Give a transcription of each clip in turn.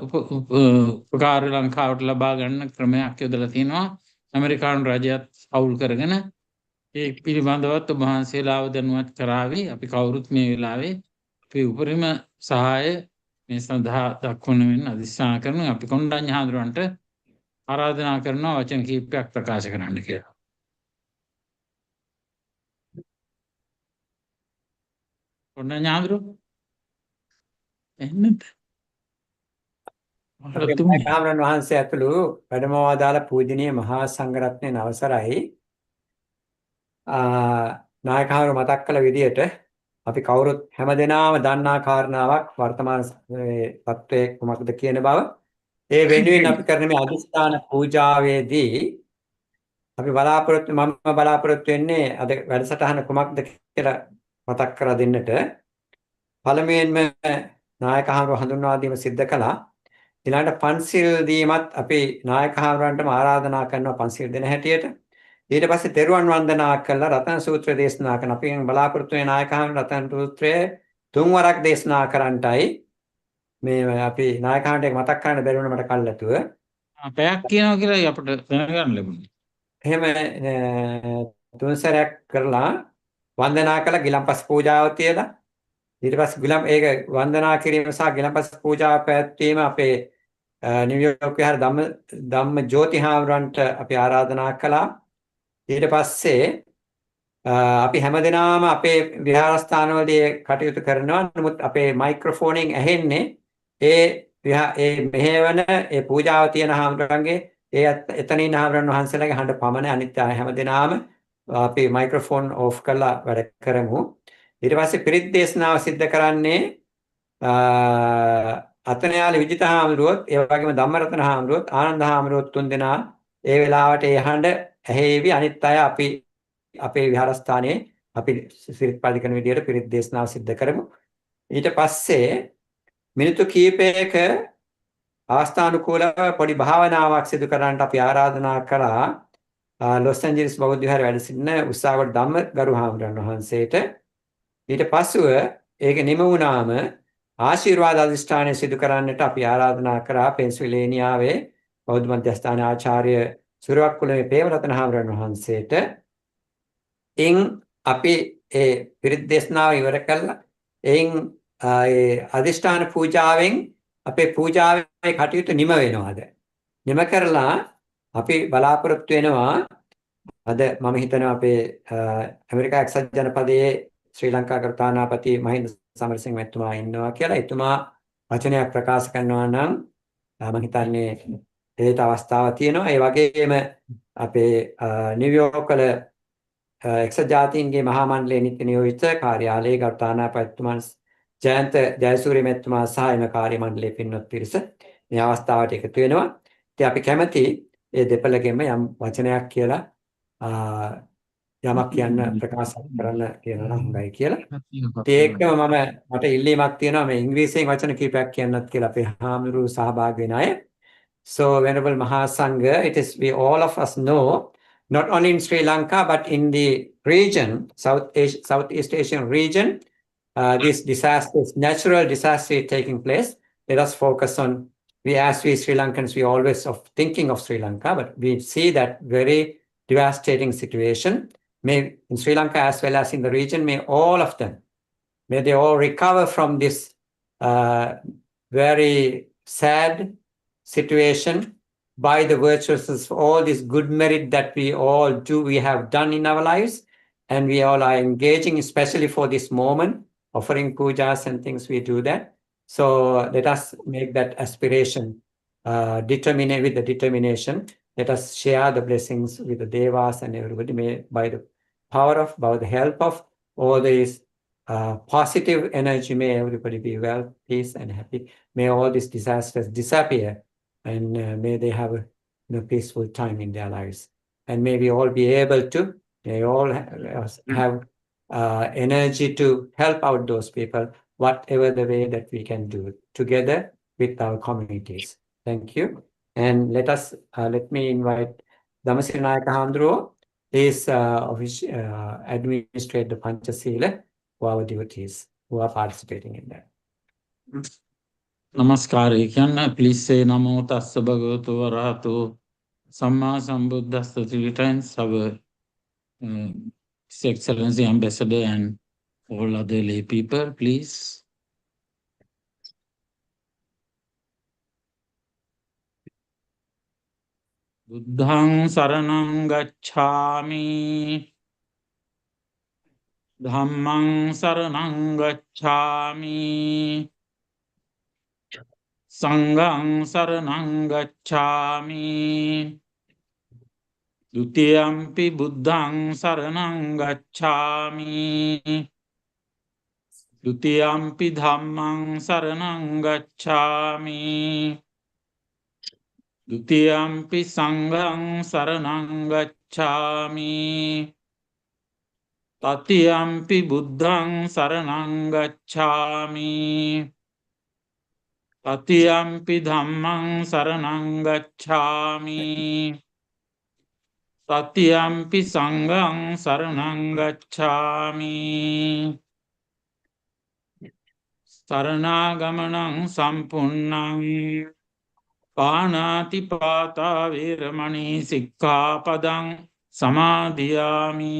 උපකාර ලංකාවට ලබා ගන්න ක්‍රමයක් යොදලා තිනවා. ඇමරිකානු රජයත් අවුල් කරගෙන ඒ පිළිබඳවත් ඔබ වහන්සේලාව දැනුවත් කරાવી. අපි කවුරුත් මේ වෙලාවේ අපි උපරිම සහාය මේ සඳහා දක්වන අධිෂ්ඨාන කරනවා. අපි කොණ්ඩඤ්ඤ හාමුදුරන්ට ආරාධනා කරනවා වචන කීපයක් ප්‍රකාශ කරන්න කියලා. කොණ්ඩඤ්ඤ හාමුදුරුවෝ එන්නත් කාමරන් වහන්සේ ඇතුළු වැඩමවා දාලා පූජනීය මහා සංඝරත්නයේ අවසරයි නායකහරු මතක් කළ විදිහට අපි කවුරුත් හැමදෙනාම දන්නා කාරණාවක් වර්තමාන තත්ත්වයේ කුමක්ද කියන බව ඒ වෙනුවෙන් අපි කරන මේ අදිස්ථාන පූජාවේදී අපි බලාපොරොත්තු වෙන්නේ අද වැඩසටහන කුමක්ද කියලා මතක් කරලා දෙන්නට පළමුවෙන්ම නායකහරු හඳුන්වා දීම සිද්ධ කළා. ඊළඟට පන්සිල් දීමත් අපි නායකහරුන්ටම ආරාධනා කරනවා පන්සිල් දෙන හැටියට. ඊට පස්සේ තෙරුවන් වන්දනා කළා රතන සූත්‍ර දේශනා කරන අපි බලාපොරොත්තු වෙන නායකහරුන් රතන සූත්‍රය තුන්වරක් දේශනා කරන්නටයි මේ අපි නායකහරුන්ට මතක් කරන්න බැරි වුණා මට කල්ලාතුව. පැයක් කියනවා කියලා අපිට දැනගන්න ලැබුණේ. එහෙම තුන්සරයක් කරලා වන්දනා කළා ගිලම්පස් පූජාව තියලා ඊට පස්සේ ඒක වන්දනා කිරීම සහ ගිලම්පස් පූජාව පැවැත්වීම අපේ නිව්යෝර්ක් විහාර ධම්ම ජෝති හාමුදුරන්ට අපි ආරාධනා කළා. ඊට පස්සේ අපි හැමදෙනාම අපේ විහාරස්ථානවලදී කටයුතු කරනවා. නමුත් අපේ මයික්‍රොෆෝනෙන් ඇහෙන්නේ ඒ මෙහෙවන ඒ පූජාව තියෙන හාමුදුරන්ගේ එතනින් හාමුදුරන් වහන්සේලාගේ හඬ පමණ අනිත් හැමදෙනාම අපි මයික්‍රොෆෝන් ඕෆ් කරලා වැඩ කරමු. ඊට පස්සේ පිරිත් දේශනාව සිද්ධ කරන්නේ අතනයාල විජිත හාමුදුරුවොත් ඒ වගේම ධම්මරතන හාමුදුරුවොත් ආනන්ද හාමුදුරුවොත් තුන්දෙනා ඒ වෙලාවට ඒ හඬ ඇහෙවි. අනිත් අය අපි අපේ විහාරස්ථානයේ අපි සිරිත් පරිදි කරන විදිහට පිරිත් දේශනාව සිද්ධ කරමු. ඊට පස්සේ මිනිත්තු කිහිපයක අවස්ථානුකූලව පොඩි භාවනාවක් සිදු කරන්නට අපි ආරාධනා කළා ලොස් ඇන්ජලිස් බෞද්ධ විහාරයේ වැඩ සිටින උස්සාවඩ ධම්මගරු හාමුදුරන් වහන්සේට. ඊට පස්සෙව ඒක නිම වුණාම ආශිර්වාද අධිෂ්ඨානය සිදු කරන්නට අපි ආරාධනා කරා පෙන්සිල්වේනියාවේ බෞද්ධ මධ්‍යස්ථාන ආචාර්ය සුරවක්කුලේ පේමරතන හාමුදුරන් වහන්සේට. එයින් අපි ඒ පිරිත් දේශනාව ඉවර කළා. එයින් ඒ අධිෂ්ඨාන පූජාවෙන් අපේ පූජාවේ කටයුතු නිම වෙනවාද? නිම කරලා අපි බලාපොරොත්තු වෙනවා අද මම හිතනවා අපේ ඇමරිකා එක්සත් ජනපදයේ ශ්‍රී ලංකා ගරුතානාපති මහින්ද සමරසිංහ මැතිතුමා ඉන්නවා කියලා. එතුමා වචනයක් ප්‍රකාශ කරනවා නම් මම හිතන්නේ ඒට අවස්ථාවක් තියෙනවා. ඒ වගේම අපේ නිව්යෝර්ක් වල එක්සත් ජාතීන්ගේ මහා මණ්ඩලයේ නිත්‍ය නියෝජිත කාර්යාලයේ ගරුතානාපතිතුමන් ජයන්ත ජයසූරිය මැතිතුමා සහ එම කාර්ය මණ්ඩලයේ පින්වත් පිරිස මේ අවස්ථාවට එකතු වෙනවා. ඉතින් අපි කැමති ඒ දෙපළගෙම යම් වචනයක් කියලා යමක් කියන්න ප්‍රකාශ කරන්න කියනවා හොඳයි කියලා. ඒකම මට ඉල්ලීමක් තියෙනවා මේ ඉංග්‍රීසියෙන් වචන කීපයක් කියන්නත් කියලා අපේ හාමුදුරුවෝ සහභාගී වෙන අය. So Venerable Mahasangha, it is we all of us know, not only in Sri Lanka but in the region, Southeast Asian region, this disaster, natural disaster is taking place. Let us focus on we Sri Lankans, we always of thinking of Sri Lanka, but we see that very devastating situation. May in Sri Lanka as well as in the region, may all of them, may they all recover from this very sad situation by the virtues of all this good merit that we all do, we have done in our lives, and we all are engaging, especially for this moment, offering pujas and things, we do that. So let us make that aspiration, with the determination. Let us share the blessings with the devas and everybody. May by the power of, by the help of all these positive energy, may everybody be well, peace and happy. May all these disasters disappear, and may they have a peaceful time in their lives. And may we all be able to, may all have energy to help out those people, whatever the way that we can do together with our communities. Thank you. And let me invite Dhammasiri Nayaka Haamuduruwo, please administrate the Panchasila for our devotees who are participating in that. නමස්කාරය කියන්න please say නමෝ තස්ස භගවතු වරහතු සම්මා සම්බුද්දස්ස three times our His Excellency Ambassador and all other lay people, please. Buddhang saranang gacchami, dhammang saranang gacchami, sanghang saranang gacchami, dutiyampi buddhang saranang gacchami, dutiyampi dhammang saranang gacchami, dutiyampi sanghang saranang gacchami, tatiyampi buddhang saranang gacchami, tatiyampi dhammang saranang gacchami, tatiyampi sanghang saranang gacchami, saranaagamanang sampunnang පානාති පාතා වේරමණී සික්ඛාපදං සමාදියාමි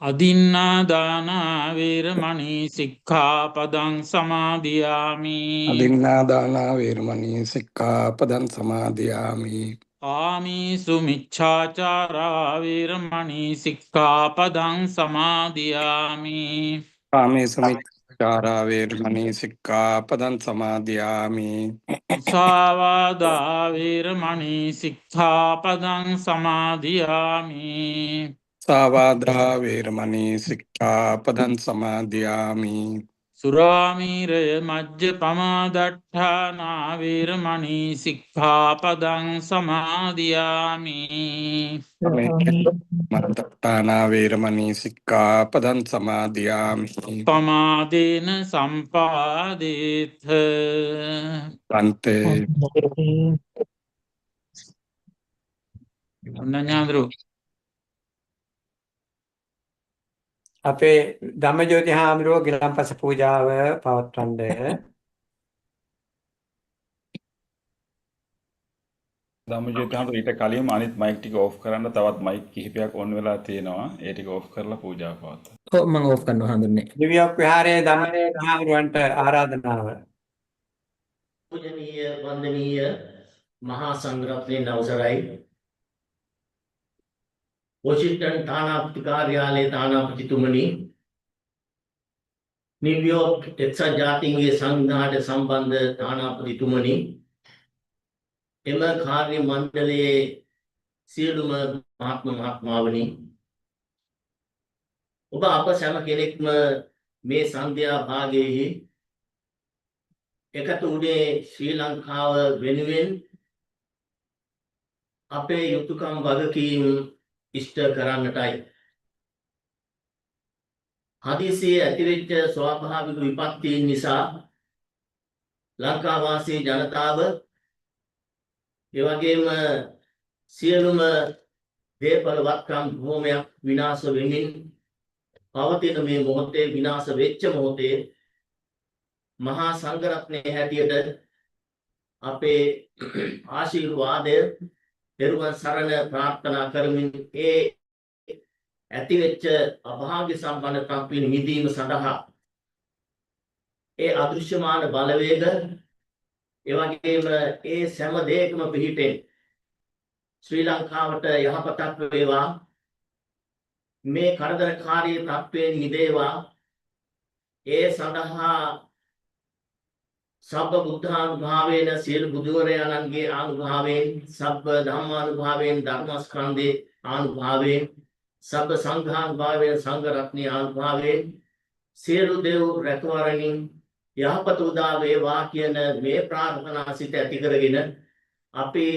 අදින්නා දාන වේරමණී සික්ඛාපදං සමාදියාමි අදින්නාදානා වේරමණී සික්ඛාපදං සමාදියාමි ආමීසු මිච්ඡාචාරා වේරමණී සික්ඛාපදං සමාදියාමි කාමේසු මිච්ඡාචාරා වේරමණී සික්ඛාපදං සමාදියාමි මුසාවාදා වේරමණී සික්ඛාපදං සමාදියාමි සාවාදා වේරමණී සික්ඛාපදං සමාදියාමි සුරාමීරය මජ්ජපමාදට්ඨානා වේරමණී සික්ඛාපදං සමාදියාමි මත්තත්තානා වේරමණී සික්ඛාපදං සමාදියාමි පමාදේන සම්පාදේත අන්තේ ඔන්නඥාඳුරු අපේ ධම්මජෝති හාමුදුරුවෝ ගිලන්පස පූජාව පවත්වන්න ධම්මජෝති හාමුදුරුවෝ ඊට කලින් අනිත් මයික් ටික ඕෆ් කරන්න තවත් මයික් කිහිපයක් ඔන් වෙලා තියෙනවා. ඒ ටික ඕෆ් කරලා පූජාව පවත්වන්න. ඔව් මම ඕෆ් කරනවා හඳුන්නේ. දිව්‍යොක් විහාරයේ ධම්මජෝති හාමුදුරුවන්ට ආරාධනාව. පූජනීය වන්දනීය මහා සංඝරත්නයේ අවසරයි වොෂින්ටන් තානාපති කාර්යාලයේ තානාපතිතුමනි නිව්යෝර්ක් එක්සත් ජාතීන්ගේ සංඝාට සම්බන්ධ තානාපතිතුමනි එම කාර්ය මණ්ඩලයේ සියලුම මහත්මාවනි ඔබ අප සෑම කෙනෙක්ම මේ සන්ධ්‍යා භාගයේ එකතු වුණේ ශ්‍රී ලංකාව වෙනුවෙන් අපේ යුතුයකම් වගකීම් ඉෂ්ට කරන්නටයි. හදිසියේ ඇතිවෙච්ච ස්වාභාවික විපත්තීන් නිසා ලංකාවාසී ජනතාව ඒ වගේම සියලුම දේපල වත්කම් භූමයක් විනාශ වෙමින් පවතින මේ මොහොතේ විනාශ වෙච්ච මොහොතේ මහා සංඝරත්නයේ හැටියට අපේ ආශිර්වාදය පෙරවන් සරණ ප්‍රාර්ථනා කරමින් ඒ ඇතිවෙච්ච අභාග්‍ය සම්පන්න තත්ත්වෙන් මිදීම සඳහා ඒ අදෘශ්‍යමාන බලවේග ඒ වගේම ඒ සෑම දෙයකම පිහිටෙන් ශ්‍රී ලංකාවට යහපතක් වේවා මේ කරදරකාරී තත්ත්වයෙන් මිදේවා ඒ සඳහා සබ්බ බුද්ධානුභාවේන සියලු බුදුවරයන්ගේ ආනුභාවයෙන් සබ්බ ධම්මානුභාවයෙන් ධර්මස්කන්ධේ ආනුභාවයෙන් සබ්බ සංඝානුභාවයෙන් සංඝ රත්නයේ ආනුභාවයෙන් සියලු දේව රැකවරණින් යහපත උදා වේවා කියන මේ ප්‍රාර්ථනා සිත ඇති කරගෙන අපි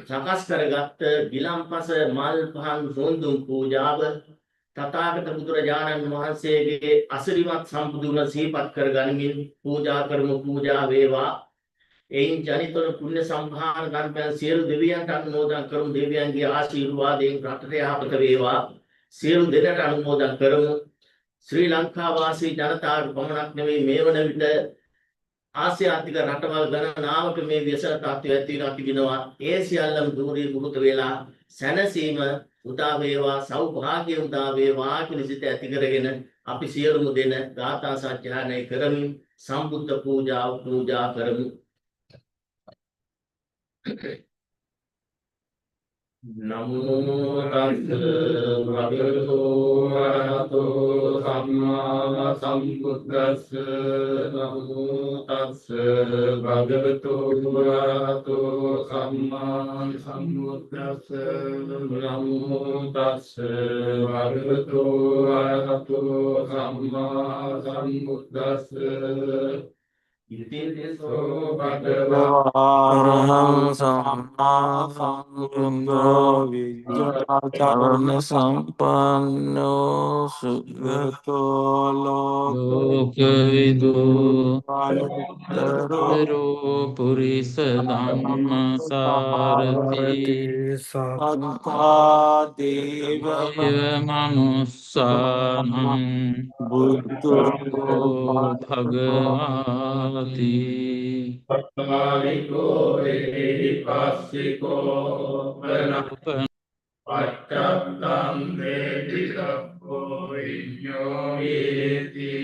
සකස් කරගත් ගිලන්පස මල් පහන් සොඳුන් පූජාව තථාගත බුදුරජාණන් වහන්සේගේ අසිරිමත් සම්බුදුන සිහිපත් කරගනිමින් පූජා කරමු. පූජා වේවා. එයින් ජනිත වන පුණ්‍ය සම්භාර ධර්මයන් සියලු දෙවියන්ට අනුමෝදන් කරමු. දෙවියන්ගේ ආශිර්වාදයෙන් රටට යහපත වේවා. සියලු දෙනාට අනුමෝදන් කරමු. ශ්‍රී ලංකා වාසී ජනතාවට පමණක් නෙවෙයි මේ වන විට ආසියාතික රටවල් ගණනාවක මේ ව්‍යසන තත්ත්වය ඇති වෙනවා තිබෙනවා. ඒ සියල්ලම දුරීභූත වෙලා සැනසීම උදා වේවා, සෞභාග්‍ය උදා වේවා කියන සිත ඇති කරගෙන අපි සියලුම දෙන ගාථා සජ්ජායනය කරමින් සම්බුද්ධ පූජාව පූජා කරමු. නමෝ තස්ස භගවතු වරහතෝ සම්මා සම්බුද්දස්ස. නමෝ තස්ස භගවතු වරහතෝ සම්මා සම්බුද්දස්ස. නමෝ තස්ස භගවතු වරහතෝ සම්මා සම්බුද්දස්ස. ඉතිරිසෝ අරහං සම්මා සම්බුද්ධෝ විද්‍යාචරණ සම්පන්නෝ සුගතෝ ලෝකවිදු ලෝකවිදු පුරිස ධම්මසාරති සත්තා දේව මනුස්සානං බුද්ධෝ භගවාති පත්තාලිකෝ පස්සිකෝ පච්චත්තං වේදිතබ්බෝ විඤ්ඤෝ වේති.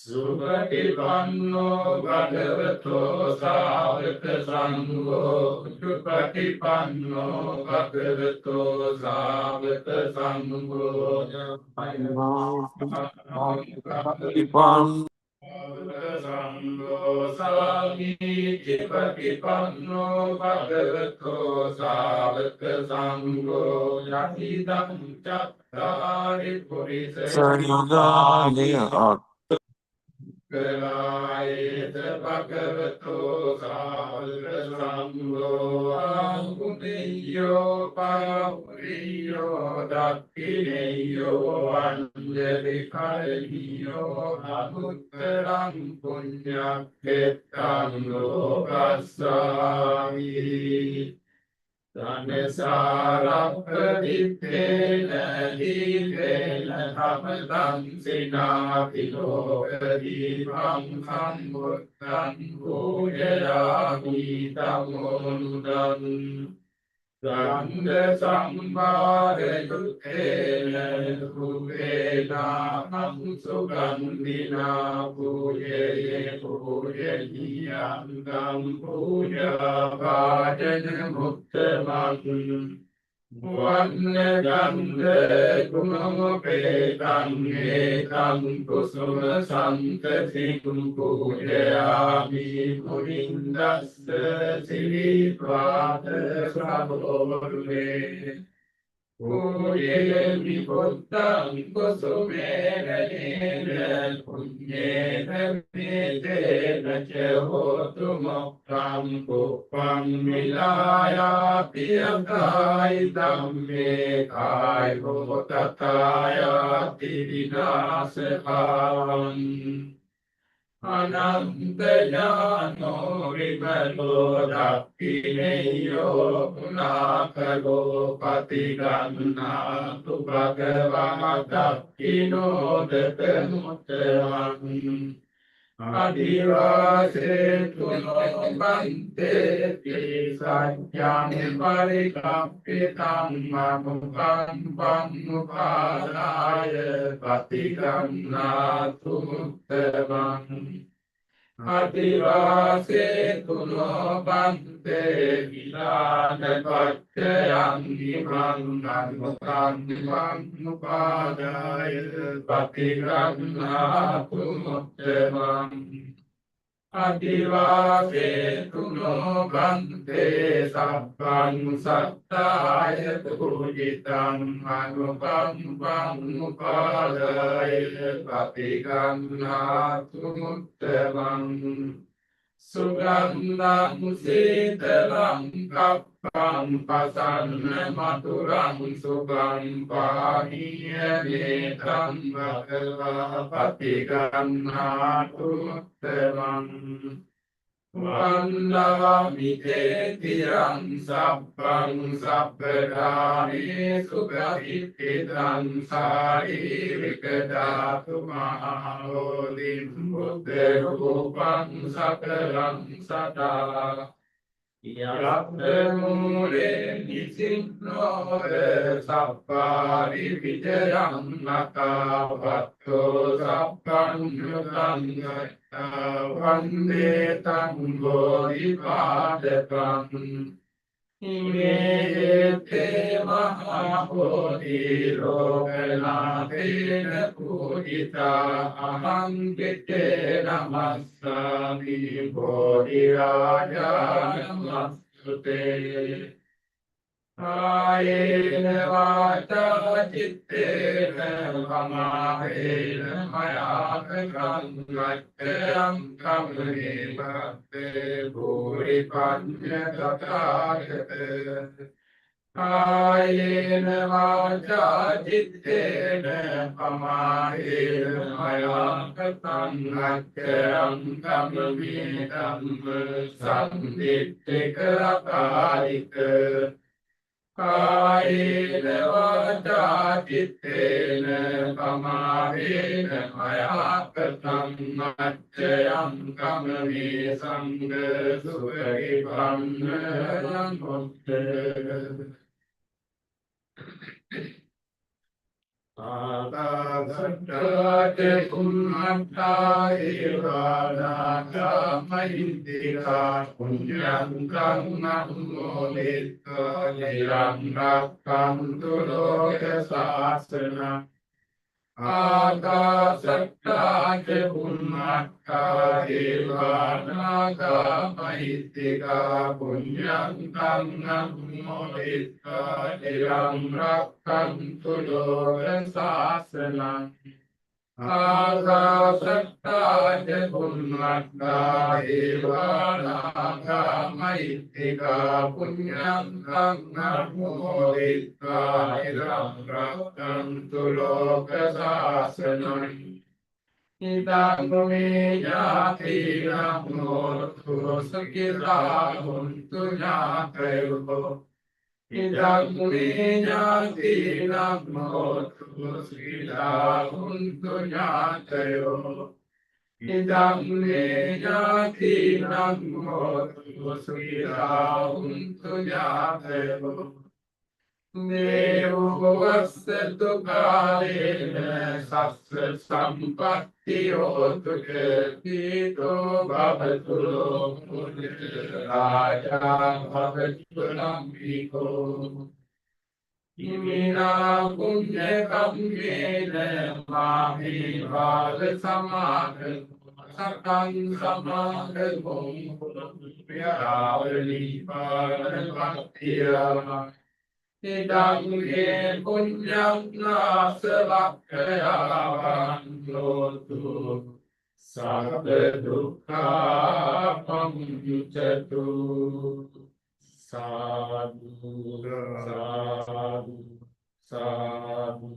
සුපටිපන්නෝ භගවතෝ සාවක සංඝෝ සුපටිපන්නෝ භගවතෝ සාවක සංඝෝ සංඝෝ සාමිච්චිපටිපන්නෝ භගවතෝ සාවක සංඝෝ යතිදං චත්තාරි පුරිස සංඝානිය කලායේත භගවතෝ සාවක සංඝෝ අංගුතේයෝ පාවරියෝ දක්ඛිනේයෝ අංජලි කල්ලියෝ අනුත්තරං පුඤ්ඤක්ඛෙත්තං ලෝකස්සාමි. ධනසාරප්පදිත්තේන දීපේන තමතං සිනාති ලෝකදීපං සම්බුද්ධං පූජයාමි තමෝනුදං. ගන්ධ සම්භාරයුත්තේන කුවේදානං සුගන්ධිනා පූජයේ පූජනීයං පූජා වාදන මුත්තමං වන්න ගන්ධ ගුණෝපේතං ඒකං කුසුම සම්තතිං පූජයාමි මුනින්දස්ස සිරිපාත ප්‍රබෝධේ. පූජේමි බුද්ධං කුසුමේන නේන පුඤ්ඤේන මේතේන ච හෝතු මොක්ඛං කුප්පං මිලායාපි අකායි ධම්මේ කායෝ තථායාති විනාශකාං. අනන්ත ඥානෝ විමලෝ දක්ඛිනේයෝ පුනාකලෝ පතිගන්නාතු භගවා දක්ඛිනෝ දතමුත්තං. අදිවාසේතු නොබන්තේති සත්‍යං පරිකම්පිතං මමුඛං පම්මුඛාය පතිගන්නාතු මුත්තමං. අදිවාසේතු නොබන්තේ විලාන පච්චයං ඉමං අනුකං පම්මුඛාය පතිගන්නාතු මුත්තමං. අදිවාසේතු නොබන්තේ සබ්බං සත්තාය පූජිතං අනුකං පම්මුඛාය පතිගන්නාතු මුත්තමං. සුගන්ධං සීතලං කප්පං පසන්න මధుරං සුගං පානීය මේතං භගවා පතිගන්නාතු මුත්තමං. වන්දාමි තේතියං සබ්බං සබ්බකාරේසු ප්‍රතිප්පිතං සාරීරික ධාතු මහෝදින් බුද්ධ රූපං සකලං සදා යත්මූලේ නිසින්නෝර සප්පාරි විජයං නකාවත්තෝ සප්පං යුතං වන්දේ තං බෝධිපාදකං ඉමේතේ මහා බෝධි ලෝකනාථේන පූජිතා අහං කිත්තේ නමස්සාමි බෝධි රාජා නමස්තුතේ ආයේන වාචා චිත්තේන සමාහේන මයා කංගච්ඡයං කම්මේ භක්තේ භූරි පඤ්ඤ තථාගත ආයේන වාචා චිත්තේන සමාහේන මයා කංගච්ඡයං කම්මේ ධම්ම සම්දිට්ඨික අකාරික කායේන වාචා චිත්තේන සමාහේන මයා කතං කම්මේ සංඝ සුඛේ භම්මං මුත්තේ ආකාශට්ඨ කුම්මත්තා ඒවානාගා මහින්දිකා පුඤ්ඤං කම්මෝදිත්වා නිරං රක්ඛන්තු ලෝක ශාසනං ආකාශට්ඨ කුම්මත්තා ඒවානාගා මහින්දිකා පුඤ්ඤං කම්මෝදිත්වා නිරං රක්ඛන්තු ලෝක ශාසනං ආකාශට්ඨ කුම්මත්තා ඒවානාගා මහින්දිකා පුඤ්ඤං කම්මෝදිත්වා නිරං රක්ඛන්තු ලෝක ශාසනං ඉදං මේ ඥාතිනං හෝතු සුඛිතා හොන්තු ඥාතයෝ ඉදං මේ ඥාතිනං හෝතු සුඛිතා හොන්තු ඥාතයෝ ඉදං මේ ඥාතිනං හෝතු සුඛිතා හොන්තු ඥාතයෝ දේවෝ වස්සතු කාලේන සස්ස සම්පත්තියෝ තුකීතෝ භවතු රාජා භවතු ලම්බිකෝ ඉමිනා පුඤ්ඤ කම්මේන මාහි වාල සමාගමෝ සකං සමාගමෝ ප්‍රාවලි පාරණ භක්තියා ඉදං මේ පුඤ්ඤං නාසවක්ඛයාවං ලෝතු සබ්බ දුක්ඛා පමුච්ඡතු සාදු සාදු සාදු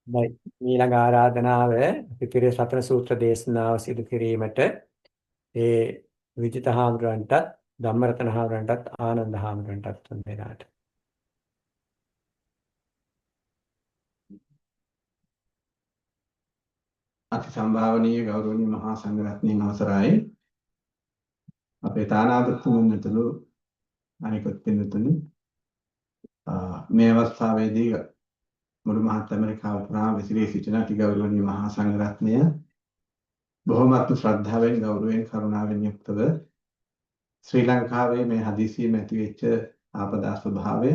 ඊළඟ ආරාධනාව පිටිරේ සතර සූත්‍ර දේශනාව සිදු කිරීමට ඒ විජිත හාමුදුරන්ටත් ධම්මරතන හාමුදුරන්ටත් ආනන්ද හාමුදුරන්ටත් තුන් දෙනාට අති සම්භාවනීය ගෞරවනීය මහා සංඝරත්නයන් අවසරයි අපේ තානාපතිතුමන්තුළු අනිකුත් පින්තුනි මේ අවස්ථාවේදී මුළු මහත් ඇමරිකාව පුරා විසිරී සිටින අති ගෞරවනීය මහා සංඝරත්නය බොහොමත්ම ශ්‍රද්ධාවෙන් ගෞරවයෙන් කරුණාවෙන් යුක්තව ශ්‍රී ලංකාවේ මේ හදිසියෙම ඇතිවෙච්ච ආපදා ස්වභාවය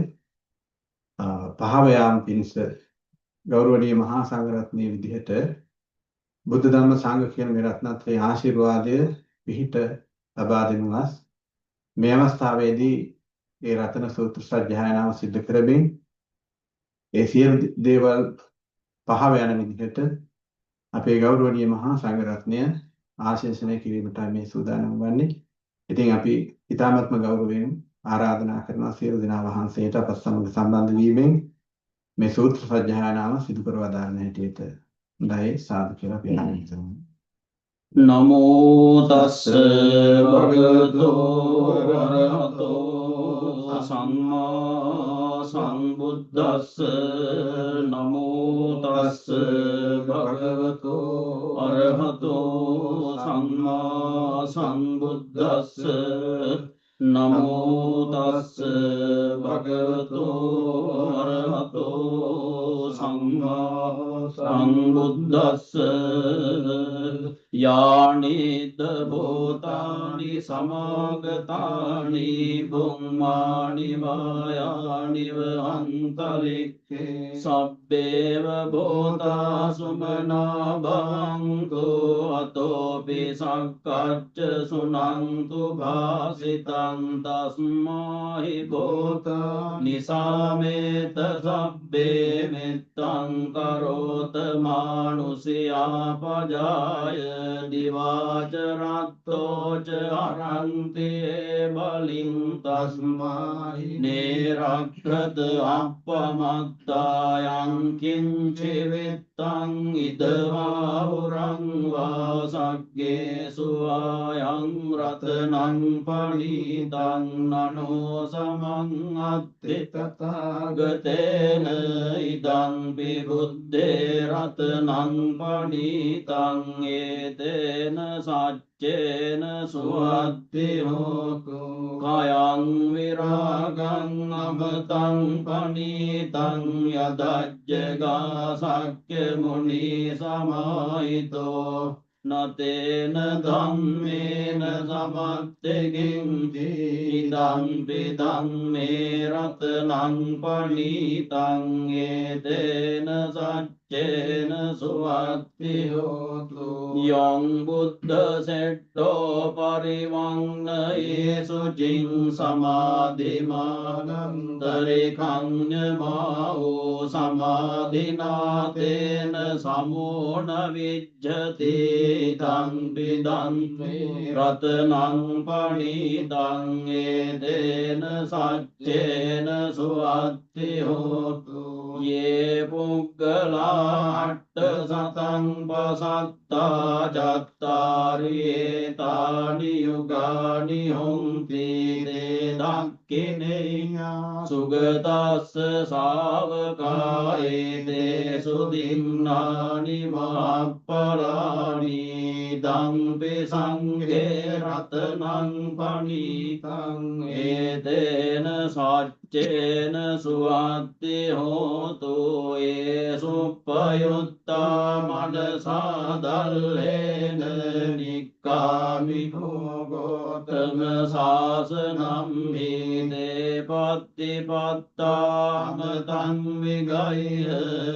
පහව යාම පිණිස ගෞරවනීය මහා සංඝරත්නයේ විදිහට බුද්ධ ධම්ම සංඝ කියන මේ රත්නත්‍රයේ ආශිර්වාදය පිහිට ලබා දෙනුවස් මේ අවස්ථාවේදී ඒ රතන සූත්‍ර සජ්ජායනාව සිදු කරමින් ඒ සියලු දේවල් පහව යන විදිහට අපේ ගෞරවනීය මහා සංඝරත්නය ආශිර්වාදනය කිරීමට මේ සූදානම් වන්නේ. ඉතින් අපි ඊ타ත්ම ගෞරවයෙන් ආරාධනා කරනවා සියලු දෙනා වහන්සේට අප සමග සම්බන්ධ වීමෙන් මේ සූත්‍ර සජ්ජායනාව සිදු කරවා දාන්න හැටියට හොඳයි සාදු කියලා අපි ආරම්භ කරමු. නමෝ තස්ස භගවතු අරහතෝ සම්මා සම්බුද්දස්ස නමෝ තස්ස භගවතු අරහතෝ සම්මා සම්බුද්දස්ස නමෝ තස්ස භගවතු අරහතෝ සම්මා සම්බුද්දස්ස යානිත භූතානි සමාගතානි බුම්මානි වායානිව අන්තරික්ඛේ සබ්බේව භූතා සුමනා භවන්තු අතෝපි සක්කච්ඡ සුනන්තු භාසිතං තස්මාහි භූතා නිසාමේත සබ්බේ මෙත්තං කරෝත මානුසියා පජාය දිවාච රත්තෝච අරන්තේ බලින් තස්මාහි නේරක්ඛත අප්පමත්තායං කිංචි විත්තං ඉදවාහුරං වාසග්ගේසු ආයං රතනං පණීතං නනෝ සමං අත්ථි තථාගතේන ඉදං විබුද්දේ රතනං පණීතං ඒතේන සච්චේන සුවත්ති හෝතු කයං විරාගං අමතං පණීතං යදජ්ජගා සක්්‍ය මුනි සමාහිතෝ නතේන ධම්මේන සමත්තකින් ඉදං ධම්මේ රතනං පණීතං ඒතේන සච්චේන සුවත්ති හෝතු යං බුද්ධ සෙට්ඨෝ පරිවංනයේසු ජින් සමාධිමානන්තරේඛං ඤමාෝ සමාධිනාතේන සමෝන විජ්ජති දං විදන්වේ රතනං පණීතං ඒතේන සච්චේන සුවත්ති හෝතු යේ පුග්ගලා අට්ඨ සතං පසත්තා චත්තාරි තානි යුගානි හොන්ති තේ දක්ඛිනේය සුගතස්ස ශාවකායේ තේ සුදින්නානි මහප්පරාණි දම්පි සංඝේ රතනං පණීතං ඒතේන සච්චේන සුවත්ති හෝතු ඒ සුප්පයුත්තා මනසාදල්ලේන නික්කාමි භෝගෝතම සාසනම් හේතේ පත්තිපත්තාම තං විගය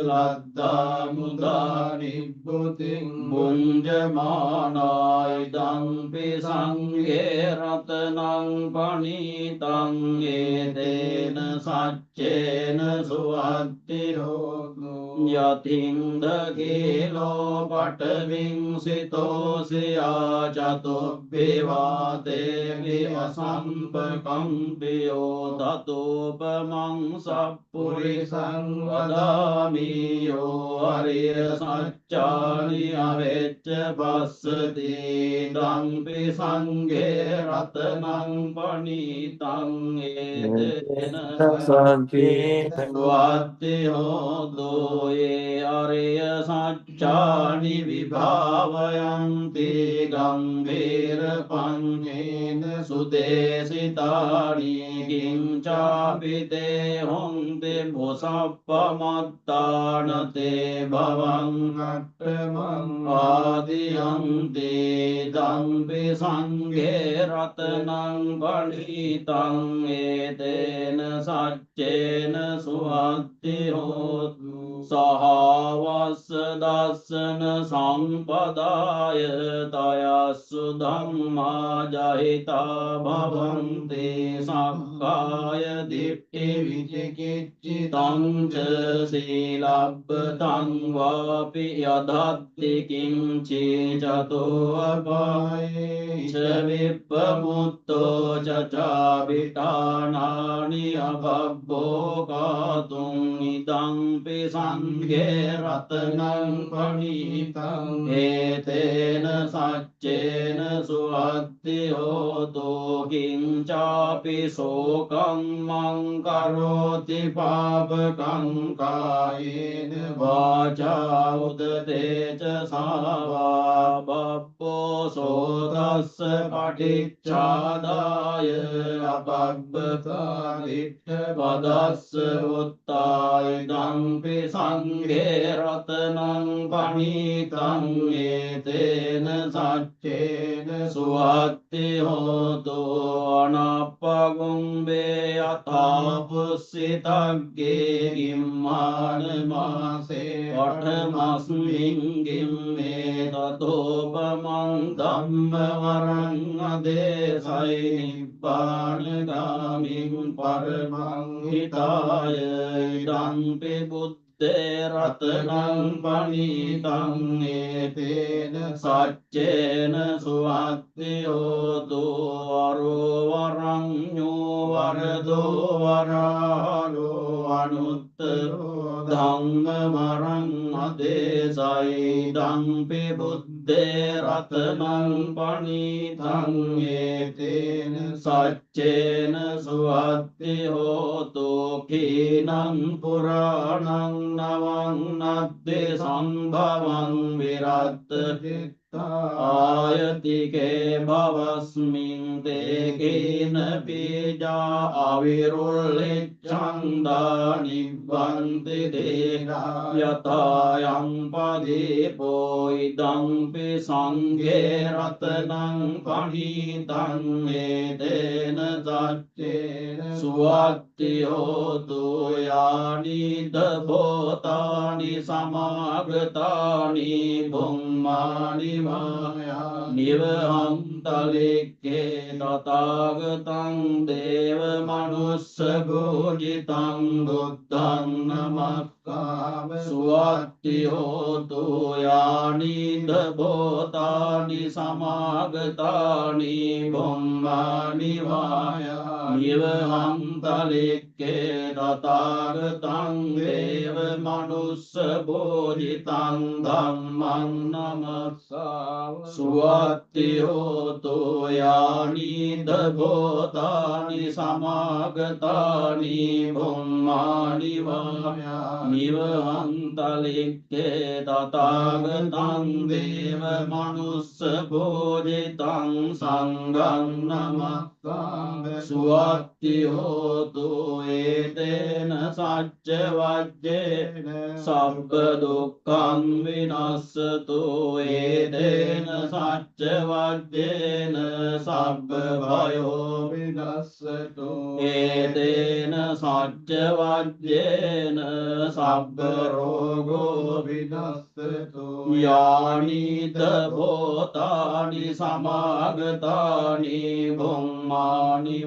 ලද්දා මුදා නිබ්බුතින් මුංජමානායි දම්පි සංඝේ රතනං පණීතං ඒතේන සච්චේන සුවත්ති හෝතු යතින්ද කීලෝ පඨවින් සිතෝසියා චතුබ්බේවාතේ විවසම්පකම්පියෝ තතෝපමං සප්පුරිසං වදාමි යෝ අරිය සච්චානි අවෙච්ච පස්සති දම්පි සංඝේ රතනං පණීතං ඒතේන සච්චේන හෝතු ඒ අරිය සච්චානි විභාවයන්ති ගම්භීර පඤ්ඤේන සුදේසිතානි කිංචාපිතේ හොන්ති බොසප්පමත්තානතේ භවං අට්ඨමං ආදියන්ති දම්පි සංඝේ රතනං පණීතං ඒතේන සච්චේන සුවත්ති හෝතු සහවස්ස දස්සන සම්පදාය තයස්සු ධම්මා ජහිතා භවන්ති සක්කාය දිට්ඨි විචිකිච්ඡි තංච සීලබ්බතං වාපි යදත්ති කිංචි චතෝ අපායේ ච විප්පමුත්තෝ චචාබිඨානානි අබබ්බෝ කාතුං ඉදං පි සංඝේ රතනං පණීතං ඒතේන සච්චේන සුවත්ති හෝතු කිංචාපි සෝකං මං කරෝති පාපකං කායේන වාචා උදතේච සාවා බප්පෝ සෝතස්ස පටිච්චාදාය අපබ්බතා දිට්ඨ පදස්ස උත්තාය දම්පි සංඝේ රතනං පණීතං ඒතේන සච්චේන සුවත්ති හෝතු අනප්පගුම්බේ අතාපුස්සිතග්ගේ ගිම්මාන මාසේ පඨමස්මින් ගිම්මේ තතෝපමං ධම්ම වරං අදේසයි නිබ්බානගාමින් පරමං හිතාය ඉදම්පි බුද්දේ රතනං පණීතං ඒතේන සච්චේන සුවත්ති හෝතු වරෝ වරඤ්ඤෝ වරදෝ වරාලෝ අනුත්තරෝ ධම්ම මරං අදේසයි දම්පි බුද්දේ රතනං පණීතං ඒතේන සච්චේන සුවත්ති හෝතු කීනං පුරාණං නවං නද්දේ සම්භවං විරත් ආයතිකේ භවස්මින් තේකේන පීජා අවිරුල්ලිච්ඡන්දා නිබ්බන්ති දේහා යතායං පදීපෝ ඉදම්පි සංඝේ රතනං පණීතං ඒතේන සච්චේන සුවත්ති හෝතු යානිද භෝතානි සමාගතානි බුම්මානි නිවහන්තලික්කේ තථාගතං දේව මනුස්ස භෝජිතං බුද්ධං නමක්කාම සුවත්ති හෝතු යානිද භෝතානි සමාගතානි බුම්මානි නිවහන්තලික්කේ තථාගතං දේව මනුස්ස භෝජිතං ධම්මං නමස්සා සුවත්ති හෝතු යානිද භෝතානි සමාගතානි බුම්මානි නිවහන්තලික්කේ තථාගතං දේව මනුස්ස භෝජිතං සංඝං නමස්කාම සුවත්ති හෝතු ඒතේන සච්ච වජ්ජේන සබ්බ දුක්ඛං විනස්සතු ඒතේන සච්ච වජ්ජේන සබ්බ භයෝ විනස්සතු ඒතේන සච්ච වජ්ජේන සබ්බ රෝගෝ විනස්සතු යානිද භෝතානි සමාගතානි බුම්මානි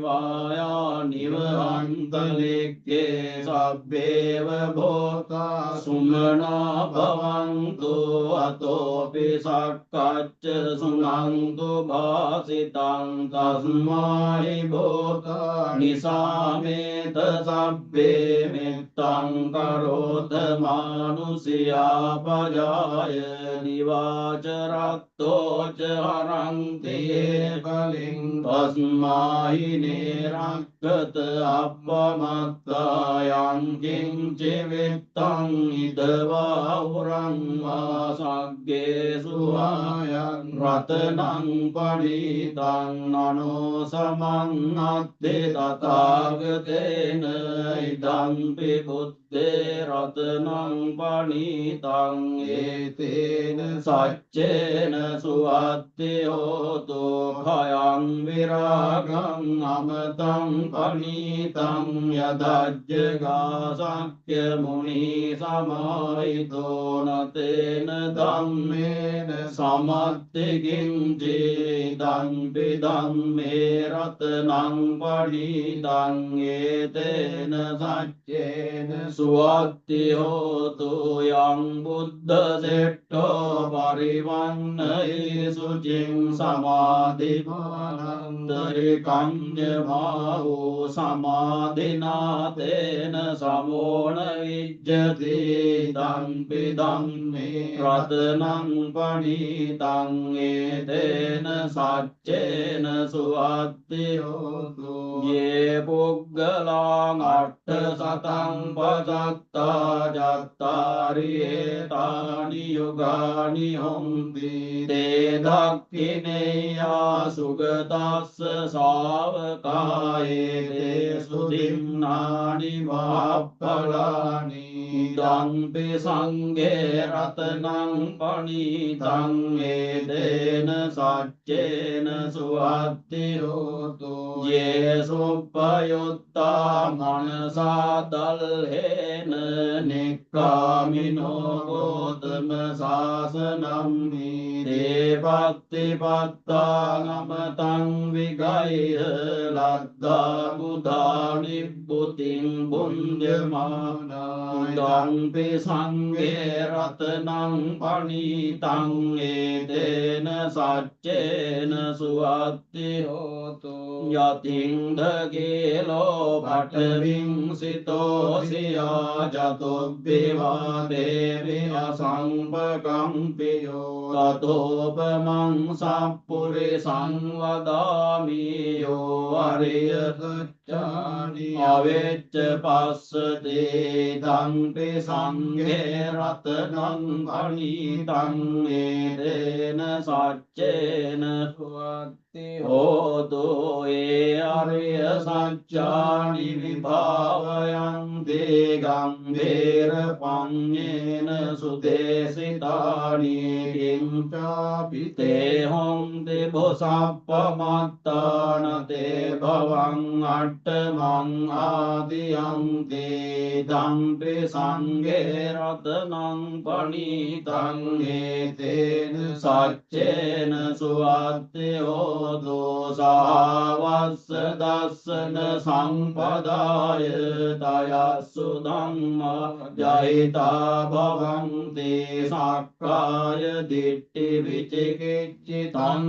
නිවහන්තලික්කේ සබ්බේව භෝතා සුමනා භවන්තු අතෝපි සක්කච්ච සුනන්තු භාසිතං තස්මායි භෝතා නිසාමේත සබ්බේ මෙත්තං කරෝත මානුසියා පජාය නිවාචරත්තෝච හරන්තේ කලින් තස්මායි නේරක්කත අප්පමත්තායං කිංචි විත්තං ඉදවා උරං වාසග්ගේ සුවායං රතනං පණීතං නනෝ සමන්නත්තේ තථාගතේන ඉදම්පි බුද්දේ රතනං පණීතං ඒතේන සච්චේන සුවත්ති හෝතු භයං විරාගං අමතං පණීතං යදජ්ජගාසක්්‍ය මුනි සමාහිතෝ නතේන ධම්මේන සමත්ති කිංචි දම්පි ධම්මේ රතනං පණීතං ඒතේන සච්චේන සුවත්ති හෝතු යං බුද්ධ සෙට්ඨෝ පරිවන්නයි සුචින් සමාධි අනන්තරිකඤ්ඤමාහෝ සමාධිනාතේන සමෝන විජ්ජති දම්පි ධම්මේ රතනං පණීතං ඒතේන සච්චේන සුවත්ති හෝතු යේ පුග්ගලං අට්ඨ සතං පදත්තා ජත්තාරි ඒතානි යුගානි හොන්ති තේ දක්ඛිනේයා සුගතස්ස ශාවකායේ තේ සුදින්නානි මහප්පලානි දම්පි සංඝේ රතනං පණීතං ඒතේන සච්චේන සුවත්ති හෝතු යේ සුප්පයුත්තා මනසා දල්හේන නික්ඛාමිනෝ ගෝතම සාසනම් තේ පත්තිපත්තා නමතං විගය ලද්දා බුධානි බුතින් බුඤ්ජමානා දම්පි සංඝේ රතනං පණීතං ඒතේන සච්චේන සුවත්ති හෝතු යතින්ද කේලෝ පඨවින් සිතෝසියා ජතොබ්බේවා දේවි අසංපකම්පියෝ තතෝපමං සප්පුරිසං වදාමි යෝ අරිය සත්‍යානි අවෙච්ච පස්සතේ දම්පි සංඝේ රතනං පණීතං ඒතේන සච්චේන සුවත්ති හෝතු ඒ අරිය සත්‍යානි විභාවයන්ති ගම්භීර පඤ්ඤේන සුදේසිතානි කිංචාපි තේ හොන්ති බොසප්පමත්තාන තේ භවං අට්ඨමං ආදියන්ති දම්පි සංඝේ රතනං පණීතං ඒතේන සච්චේන සුවත්ති හෝතු සාවස්ස දස්සන සම්පදාය තයස්සු ධම්මා ජහිතා භවන්ති සක්කාය දිට්ඨි විචිකිච්ඡිතං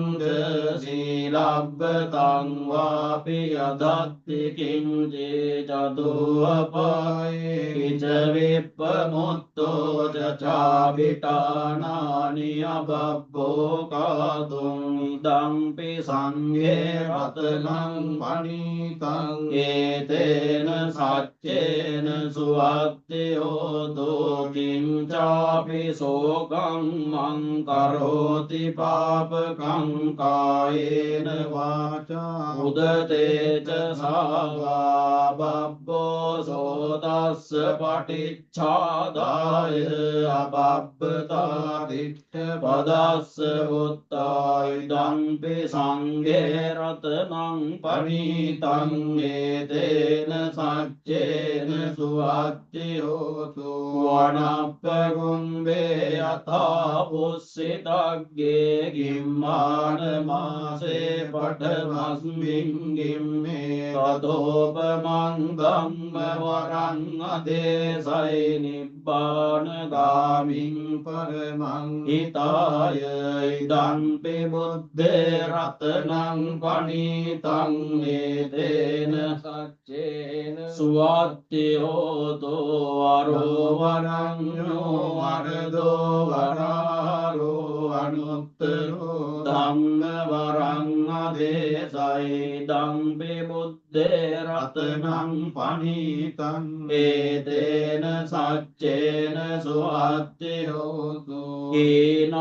සීලබ්බතං වාපි යදත්ති කිංචේ චතෝ අපායේ කිච විප්පමුත්තෝ චාවිතානානි අබබ්බෝ කාතුං දම්පි සංඝේ රතනං පණීතං ඒතේන සච්චේන සුවත්ති හෝතු කිංචාපි සෝකං මං කරෝති පාපකං කායේන වාචා උදතේ ච සාවා බබ්බෝ සෝතස්ස පටිච්ඡාදාය අබබ්බතා දිට්ඨ පදස්ස උත්තාය දම්පි සංඝේ රතනං පණීතං ඒතේන සච්චේන සුවත්ති හෝතු වනප්පගුම්බේ යථා පුස්සිතග්ගේ ගිම්මාන මාසේ පඨමස්මින් ගිම්මේ තතෝපමං ධම්ම වරං අදේසයි නිබ්බාන ගාමින් පරමං හිතාය ඉදම්පි බුද්ධේ රතනං පණීතං ඒතේන සච්චේන සුවත්ති හෝතු අරෝ වරඤ්ඤෝ වරදෝ වරාරෝ අනුත්තරෝ ධම්ම වරං අදේසයි දම්පි බුද්ධේ රතනං පණීතං ඒතේන සච්චේන සුවත්ති හෝතු කීනං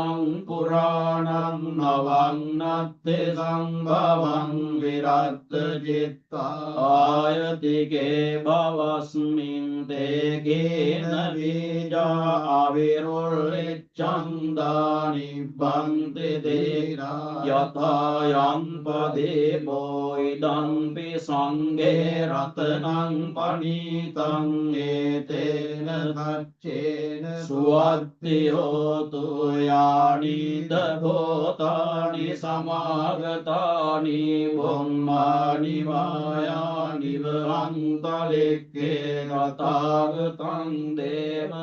පුරාණං නවං නත්ථි සංභවං විරත් චිත්තා ආයතිකේ භවස්මින් තේ කේන බීජා අවිරුල්ලිච්ඡන්දානි බන්ති දේනා යථා යම් පදේ බෝයිදම්පි සංඝේ රතනං පණීතං ඒතේන සච්චේන සුවත්ති හෝතු යානිද භූතානි සමාගතානි බුම්මානි වායානි වහන්තලෙක්කේ තථාගතං දේව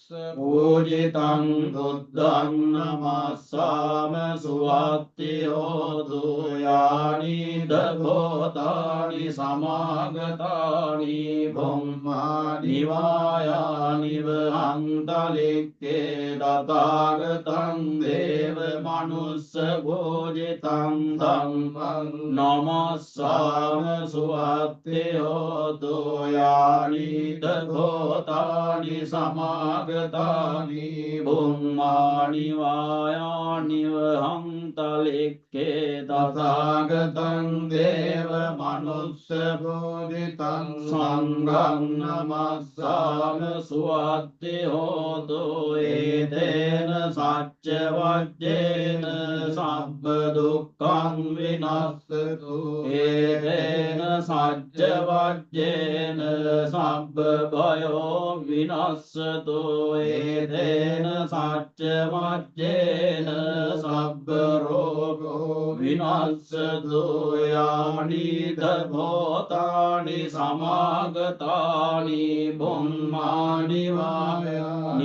පූජිතං බුද්ධං නමස්සාම සුවත්ති හෝතු යානි දභෝතානි සමාගතානි බොම්මානි වායානිව අන්තලික්කේ දතාගතං දේව මනුස්ස පූජිතං ධම්මං නමස්සාම සුවත්ති හෝතු යානි දභෝතානි සමාගතානි බුම්මානි වායානිව හංතලික්කේ තථාගතං දේව මනුස්ස බෝධිතං සංඝං නමස්සාම සුවත්ති හෝතු ඒතේන සච්ච වජ්ජේන සබ්බ දුක්ඛං විනස්සතු ඒතේන සච්ච වජ්ජේන සබ්බ භයෝ විනස්සතු ඒතේන සච්ච වජ්ජේන සබ්බ රෝගෝ විනස්සතු යානි දභෝතානි සමාගතානි බුම්මානි වායා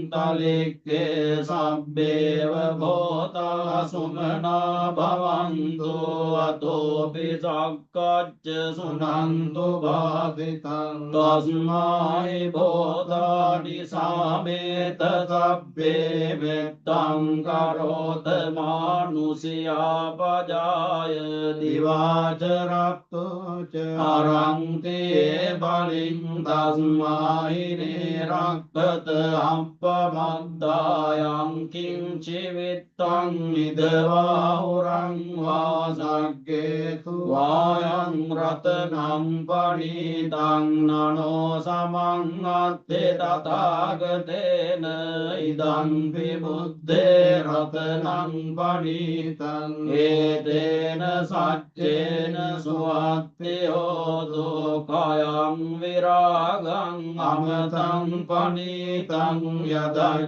නිවහන්තලික්කේ සබ්බේව භෝතා සුමනා භවන්තු අතෝපි සක්කච්ච සුනන්තු භාවිතං තස්මායි භෝතානි සාමේත සබ්බේ මෙත්තං කරෝත මානුසියා පජාය දිවාච රක්තෝච අරන්තේ බලින් තස්මායි නිරක්කත අප්පමද්දායං කිංචි විත්තං ඉදවා උරං වාසග්ගේතු වායං රතනං පණීතං නනෝ සමං අත්තේ තථාගතේන ඉදං විබුද්ධේ රතනං පණීතං ඒතේන සච්චේන සුවත්ති හෝතු කයං විරාගං අමතං පණීතං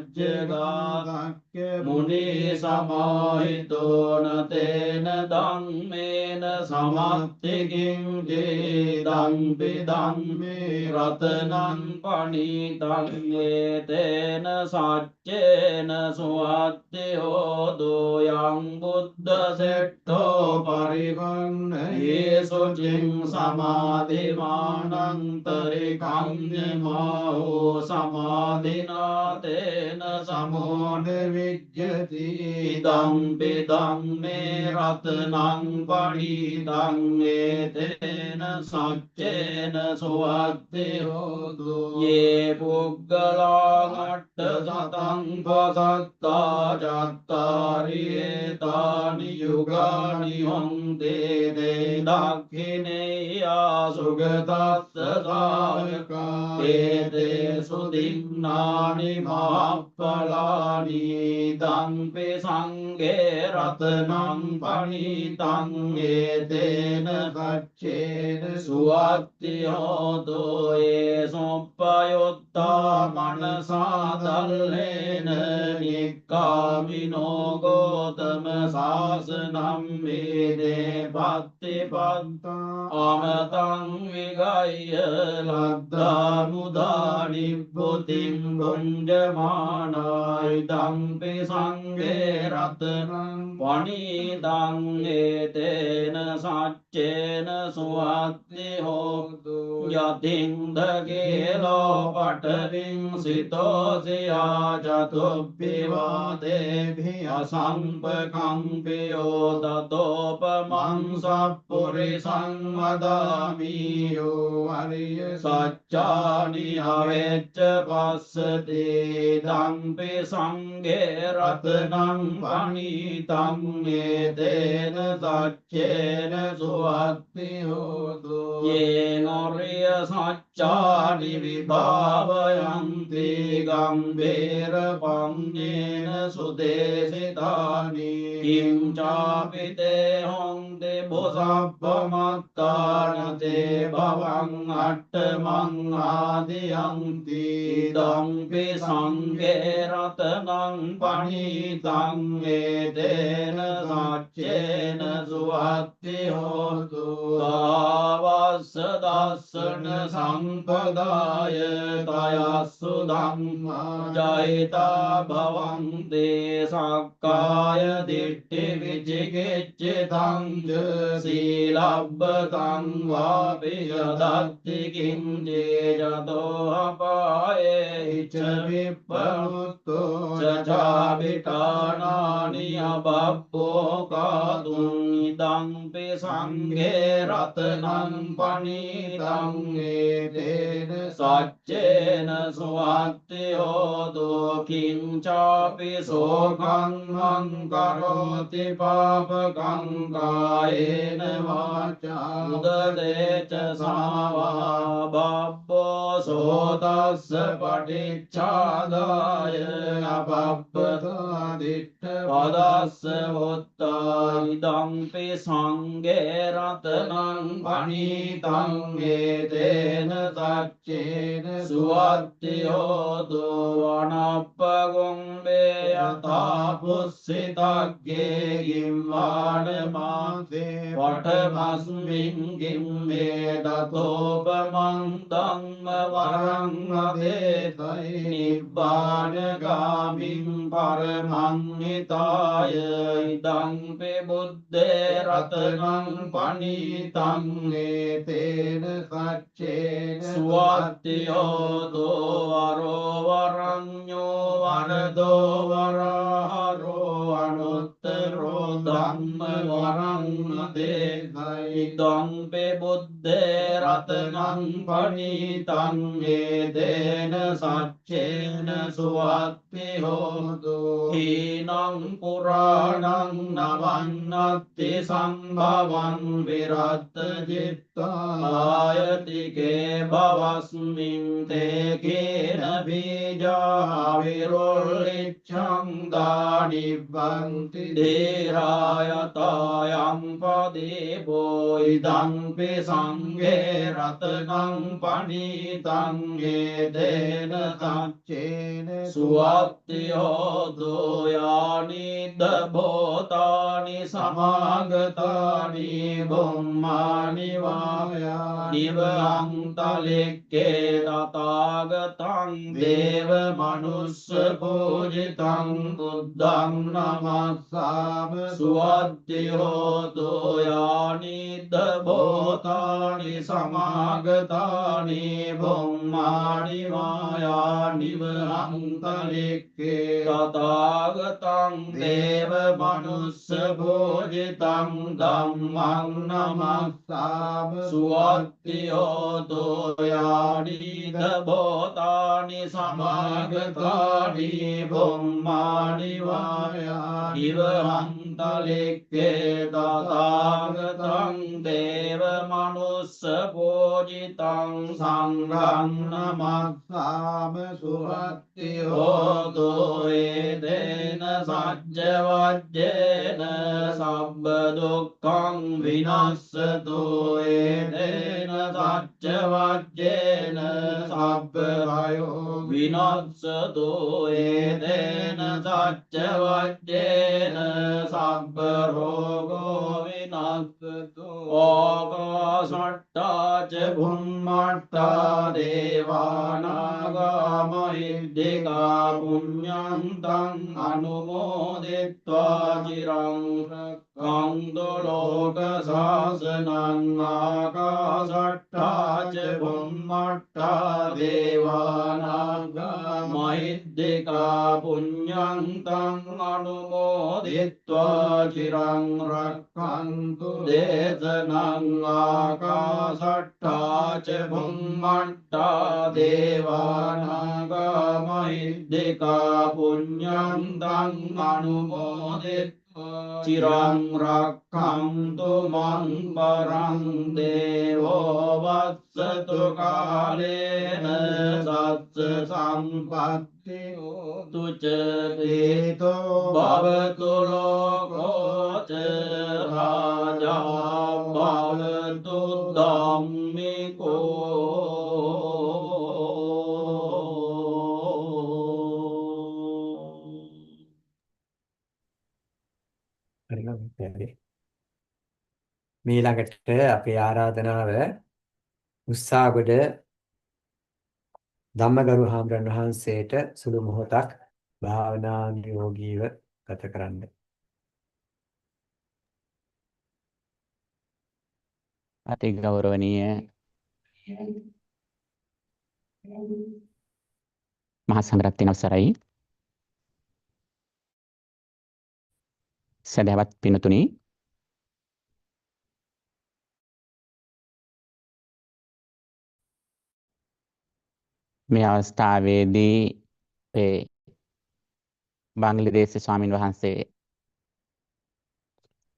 යදච්චගාදක්ඛ මුනි සමාහිතෝන තේන ධම්මේන සමත්තිකින් දීදම්පි ධම්මේ රතනං පණීතං ඒතේන සච්චේන සුවත්ති හෝතු යං බුද්ධ සෙට්ඨෝ පරිවන්න යේසුචින් සමාධිමානං තරිකං්ඤමාහෝ සමාධිනාතේන සමෝද විජ්ජති ධම්පි ධම්මේ රතනං පණීතං ඒතේන සච්චේන සුවත්ති හෝතු යේ පුග්ගලාං අට්ඨ සතං පසත්තා චත්තාරි ඒතානි යුගානි හොන්තේ දේ දක්ඛිනේයා සුගතස්ස සායකා ඒතේ සුදින්නානි මහප්පලානි දම්පි සංඝේ රතනං පණීතං ඒතේන සච්චේන සුවත්ති හෝතු ඒ සොප්පයොත්තා මනසා දල්ලේන නික්ඛාමිනෝ ගෝතම සාසනම් වේදේ පත්තිපත්තා අමතං විගය්‍ය ලද්දා මුදා නිබ්බුතින් ගොණ්ඩමානායි දම්පි සංඝේ රතනං පණීතං ඒතේන සච්චේන සුවත්ති හෝතු යතින්දගේලෝ පටවින් සිතෝසියා චතුප්පිවාදේභි අසම්පකම්පියෝ තතෝපමං සප්පුරිසං වදාමියෝ අරිය සච්චානි අවෙච්ච පස්සති ධම්පි සංඝේ රතනං පණීතං ඒතේන සච්චේන සුවත්ති හෝතු යේන රිය සච්චානි විභාවයන්ති ගම්බේර පඤ්ඤේන සුදේසිතානි කිං චාපිතේ හොන්ති බොසප්පමත්තානතේ භවං අට්ඨමං ආදියන්ති ධම්පි සංඝේ රතනං පණීතං ඒතේන සච්චේන සුවත්ති හෝතු තාවස් තස්ස දස්සන සම්පදාය තයස්සු ධම්මා ජයිතා භවන්තේ සක්කාය දිට්ඨි විචිකිච්ඡිතං සීලබ්බතං වාපිය දත්ති කිංජේ ජතෝ අපායේ ච විප්පමුත්තෝ චචාවිඨානානි අබබ්බෝ කාතුං ඉදං පි සංඝේ රතනං පණීතං ඒතේන සච්චේන සුවත්තියෝ දුකින්චාපි සෝකං මං කරෝති පාපකං කායේන වාචා උදදේච සමවා බබ්බෝ සෝතස්ස පටිච්චාදාය අපබ්බතා දිට්ඨ පදස්ස වොත්තා ඉදං පි සංඝේ රතනං පණීතං ඒතේන සච්චේන සුවත්තියෝ දුවනප්පගොම්බේ යතා පුස්සිතග්ගේ ගිම්වාන මාසේ පඨමස්මින් ගිම්මේ දතෝපමං ධම්ම වරං අදේතයි නිබ්බානගාමින් පරමං හිතාය ඉදං පි බුද්දේ රතනං පණීතං ඒතේන සච්චේන සුවත්තියෝ දෝවරෝ වරඤ්ඤෝ වරදෝ වරහරෝ අනුත්තරෝ ධම්ම වරං අදේතයි ඉදං පි බුද්දේ රතනං පණීතං ඒතේන සච්චේන සුවත්ති හෝතු හීනං පුරාණං නවන්නත්ති සම්භවං විරත් චිත්තායතිකේ භවස්මින් තේ කේන බීජා විරොල්ලිච්ඡං දානිවන්ති දේරායතායං පදේ බෝයිදං පි සංඝේ රතනං පණීතං ඒතේන සච්චේන සුවත්තියෝ දෝයානි දබෝතානි සමාගතානි බුම්මානි වායා නිවංතලෙක්කේ තථාගතං දේව මනුස්ස පූජිතං බුද්ධං නමස්සාම සුවත්තියෝ දෝයානි දබෝතානි සමාගතානි බුම්මානි වායා නිවංතලෙක්කේ තථාගතං දේව මනුස්ස පූජිතං ධම්මං නමස්සාම සුවත්තියෝ දෝයානි දබෝතානි සමාගතානි බුම්මානි වායා නිවංතලෙක්කේ තථාගතං දේව මනුස්ස පූජිතං සංඝං නමස්සාම සුවත්තියෝ දෝයේදේන සජ්ජවජ්ජේන සබ්බ දුක්ඛං විනස්සතු ඒදේන සජ්ජවජ්ජේන සබ්බ භයෝ විනස්සතු ඒදේන සජ්ජවජ්ජේන සබ්බ රෝගෝ විනස්සතු ආකාශට්ටා ච භුම්මට්ටා දේවානාගා මහිද්దికා පුඤ්ඤන්තං අනුමෝදිत्वा චිරං රක්ඛන්තු ලෝක සාසනං ආකාශට්ටා ච බුම්මට්ටා දේවානාගා මහිද්దికා පුඤ්ඤන්තං අනුමෝදිत्वा චිරං රක්ඛන්තු දේශනං ආකාශට්ටා ච බුම්මට්ටා දේවානාගා මහිද්దికා පුඤ්ඤන්තං අනුමෝදිत्वा චිරං රක්ඛන්තු මං පරං දේවෝ වස්සතු කාලේන සත්ස සම්පත්ති හෝතු ච හේතෝ භවතු ලෝකෝ ච රාජා භවතු ධම්මිකෝ මීළඟට අපේ ආරාධනාව උස්සාගොඩ ධම්මගරු හාමුදුරන් වහන්සේට සුළු මොහොතක් භාවනානුයෝගීව ගත කරන්න. අති ගෞරවනීය මහා සංඝරත්නයන් අවසරයි. සදහවත් පින්තුනි, මේ අවස්ථාවේදී බංග්ලාදේශ ස්වාමින් වහන්සේ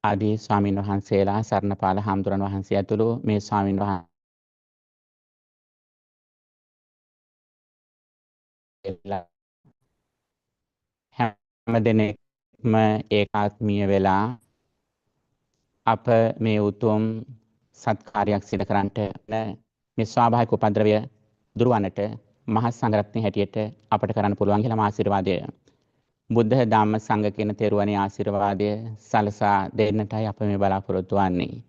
ආදී ස්වාමින් වහන්සේලා සරණපාල හාමුදුරන් වහන්සේ ඇතුළු මේ ස්වාමින් වහන්සේලා හැම දෙනෙක්ම ඒකාත්මීය වෙලා අප මේ උතුම් සත්කාරයක් සිදු කරන්නට මේ ස්වාභාවික උපද්‍රවය දුරවන්නට මහා සංඝරත්නයේ හැටියට අපට කරන්න පුළුවන් කියලා ආශිර්වාදය බුද්ධ ධම්ම සංඝ කියන තෙරුවනේ ආශිර්වාදය සලසා දෙන්නටයි අප මේ බලාපොරොත්තු වෙන්නේ.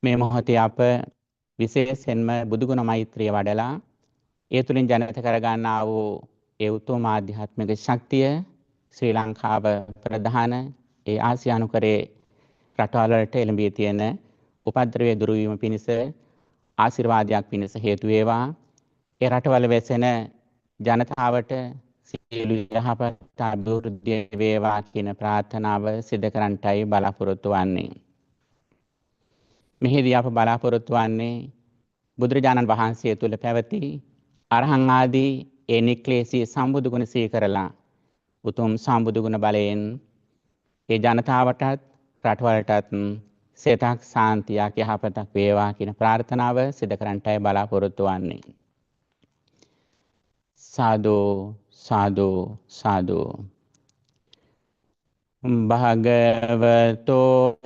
මේ මොහොතේ අප විශේෂයෙන්ම බුදුගුණ මෛත්‍රිය වඩලා ඒ තුලින් ජනිත කරගන්නා වූ ඒ උතුම් ආධ්‍යාත්මික ශක්තිය ශ්‍රී ලංකාව ප්‍රධාන ඒ ආසියානුකරේ රටවල් වලට එළඹී තියෙන උපද්‍රවය දුරු වීම පිණිස ආශිර්වාදයක් පිණිස හේතු වේවා. ඒ රටවල වැසෙන ජනතාවට සියලු යහපත් අභිවෘද්ධිය වේවා කියන ප්‍රාර්ථනාව සිදු කරන්නටයි බලාපොරොත්තු වෙන්නේ. මෙහිදී අප බලාපොරොත්තු වෙන්නේ බුදුරජාණන් වහන්සේ තුල පැවති අරහං ආදී ඒ නික්ලේශී සම්බුදු ගුණ සීකරලා උතුම් සම්බුදු ගුණ බලයෙන් ඒ ජනතාවටත් රටවලටත් සිතක් සාන්තියක් යහපතක් වේවා කියන ප්‍රාර්ථනාව සිදු කරන්නටයි බලාපොරොත්තු වෙන්නේ. සාදු සාදු සාදු. භගවතෝ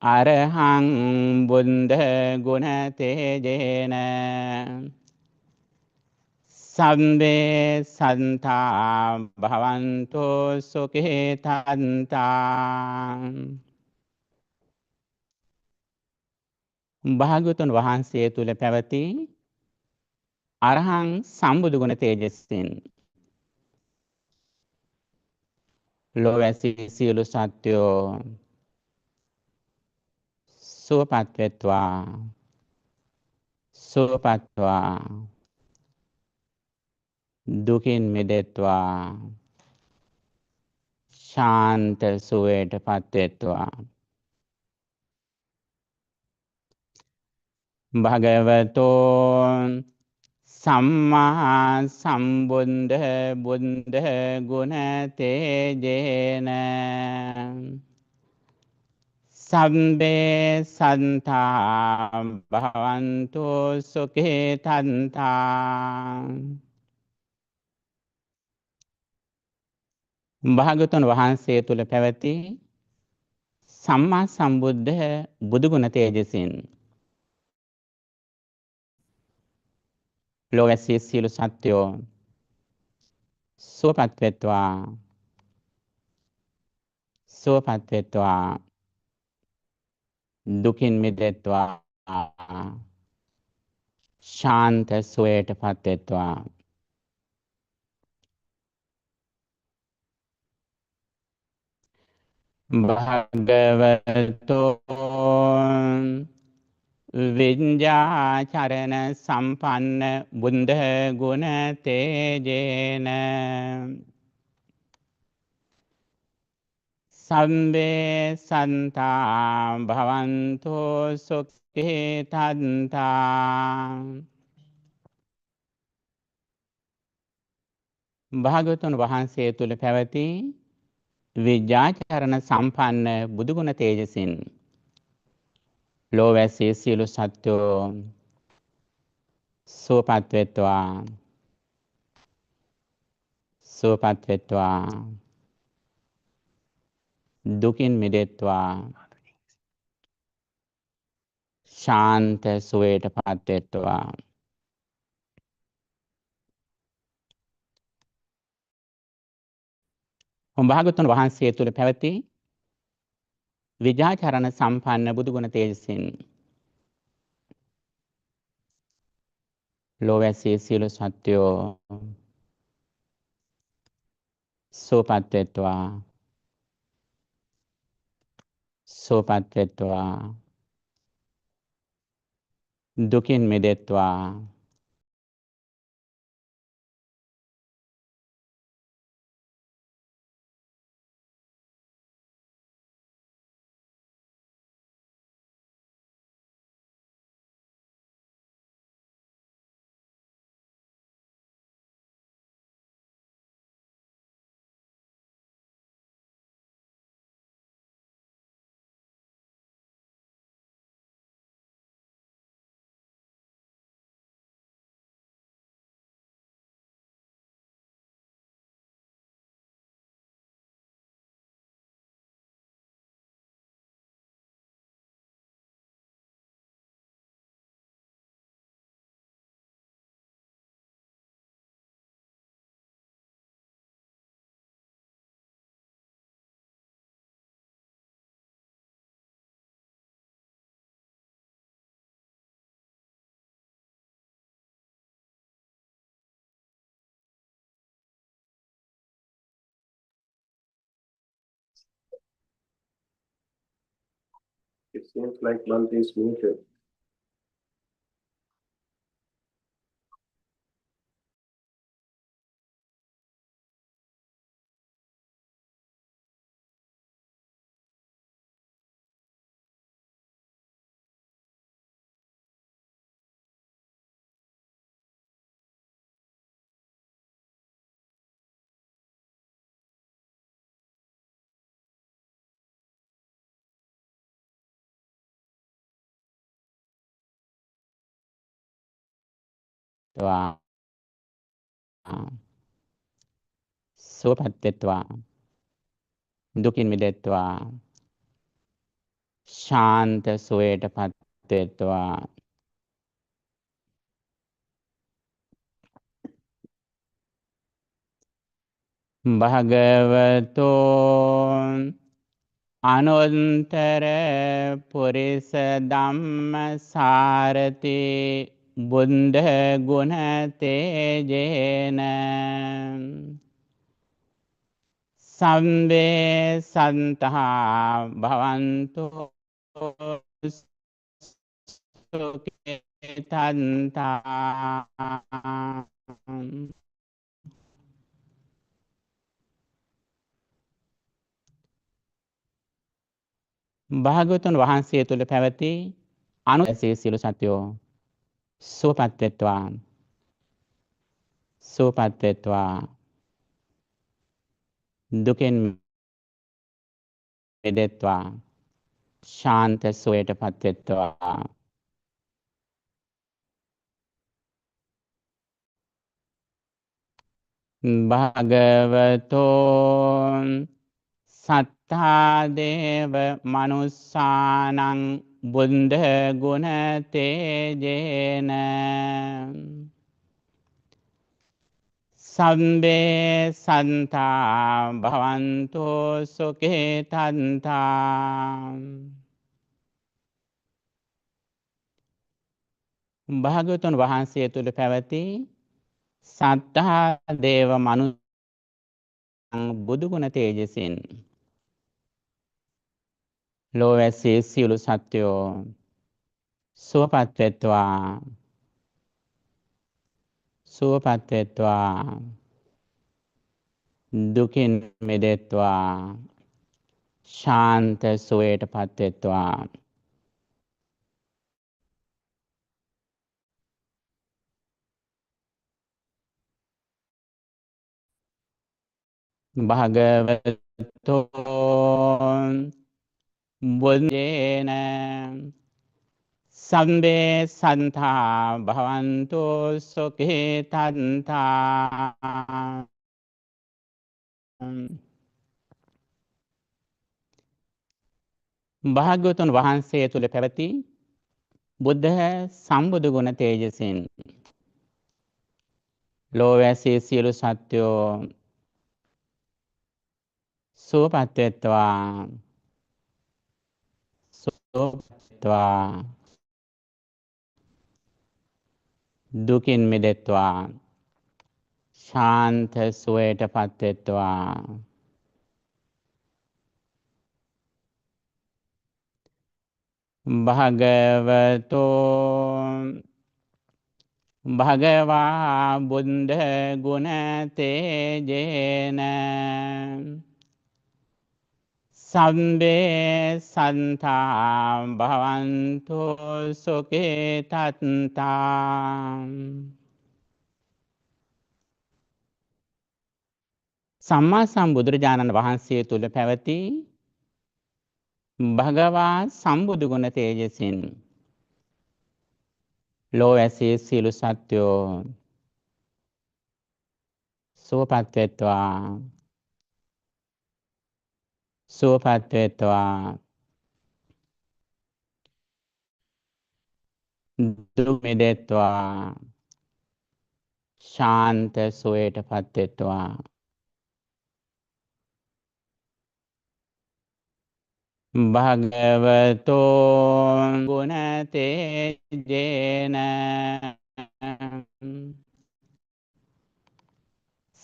අරහං බුද්ධ ගුණ තේජේන සම්බේ සන්තා භවන්තෝ සුඛේ තන්තා. භාග්‍යවතුන් වහන්සේ තුල පැවති අරහං සම්බුදු ගුණ තේජස්සින් ලෝවැසි සියලු සත්වයෝ සුවපත් වෙත්වා සුවපත්වා දුකින් මිදෙත්වා ශාන්ත සුවයටපත් වෙත්වා. භගවතෝ සම්මා සම්බුද්ධ බුද්ධ ගුණ තේජේන සම්බේ සන්තා භවන්තු සුඛේ තන්තා. භාග්‍යවතුන් වහන්සේ තුල පැවති සම්මා සම්බුද්ධ බුදු ගුණ තේජසින් ලෝකයේ සියලු සත්වයෝ සුවපත් වෙත්වා සුවපත් වෙත්වා දුකින් මිදෙත්වා ශාන්ත සුවයටපත් වෙත්වා. භගවතෝ විඤ්ඤාචරණ සම්පන්න බුද්ධ ගුණ තේජේන සම්බේ සන්තා භවන්තෝ සුඛේ තන්තා. භාග්‍යවතුන් වහන්සේ තුල පැවති විඤ්ඤාචරණ සම්පන්න බුදු ගුණ තේජසින් ලෝවැසී සියලු සත්වෝ සුවපත් වෙත්වා සුවපත් වෙත්වා දුකින් මිදෙත්වා ශාන්ත සුවයටපත් වෙත්වා. භාග්‍යවතුන් වහන්සේ තුල පැවති විඤ්ඤාචරණ සම්පන්න බුදු ගුණ තේජසින් ලෝවැසී සියලු සත්වයෝ සුවපත් වෙත්වා. සුවපත් වෙත්වා. දුකින් මිදෙත්වා. It seems like Bante is muted. සුවපත් වෙත්වා. දුකින් මිදෙත්වා. ශාන්ත සුවයටපත් වෙත්වා. භගවතෝ අනුත්තර පුරිස ධම්ම සාරති බුද්ධ ගුණ තේජේන සම්වේ සන්තහා භවන්තු සුඛිතන්තා. භාග්‍යවතුන් වහන්සේ තුළ පැවති අනුසී සියලු සත්වයෝ සුවපත් වෙත්වා. සුවපත් වෙත්වා. දුකෙන් මිදෙත්වා. ශාන්ත සුවයටපත් වෙත්වා. භගවතෝ සත්තා දේව මනුස්සානං බුද්ධ ගුණ තේජේන සම්බේ සන්තා භවන්තු සුඛිතන්තා. භාග්‍යවතුන් වහන්සේ තුළ පැවති සත්තා දේව මනුස්සානං බුදු ගුණ තේජසින් ලෝවැසී සියලු සත්වයෝ සුවපත් වෙත්වා. සුවපත් වෙත්වා. දුකින් මිදෙත්වා. ශාන්ත සුවයටපත් වෙත්වා. භගවතෝ බුද්ධේන සම්බේ සන්තා භවන්තු සුඛිතන්තා. භාග්‍යවතුන් වහන්සේ තුළ පැවති බුද්ධ සම්බුදු ගුණ තේජසින් ලෝවැසී සියලු සත්වයෝ සුවපත් වෙත්වා. සුවපත් වෙත්වා. දුකින් මිදෙත්වා ශාන්ත සුවයට පත්වෙත්වා භගවතෝ භගවා බුද්ධ ගුණ තේජේන සම්බේ සන්තා භවන්තු සුඛේ තත්තා සම්මා සම්බුදුරජාණන් වහන්සේ තුල පැවති භගවා සම්බුදු ගුණ තේජසින් ලෝ ඇසී සියලු සත්වෝ සුවපත් වෙත්වා සුවපත් වෙත්වා දුක් මිදෙත්වා ශාන්ත සුවයට පත් වෙත්වා භගවතෝ ගුණ තේජේන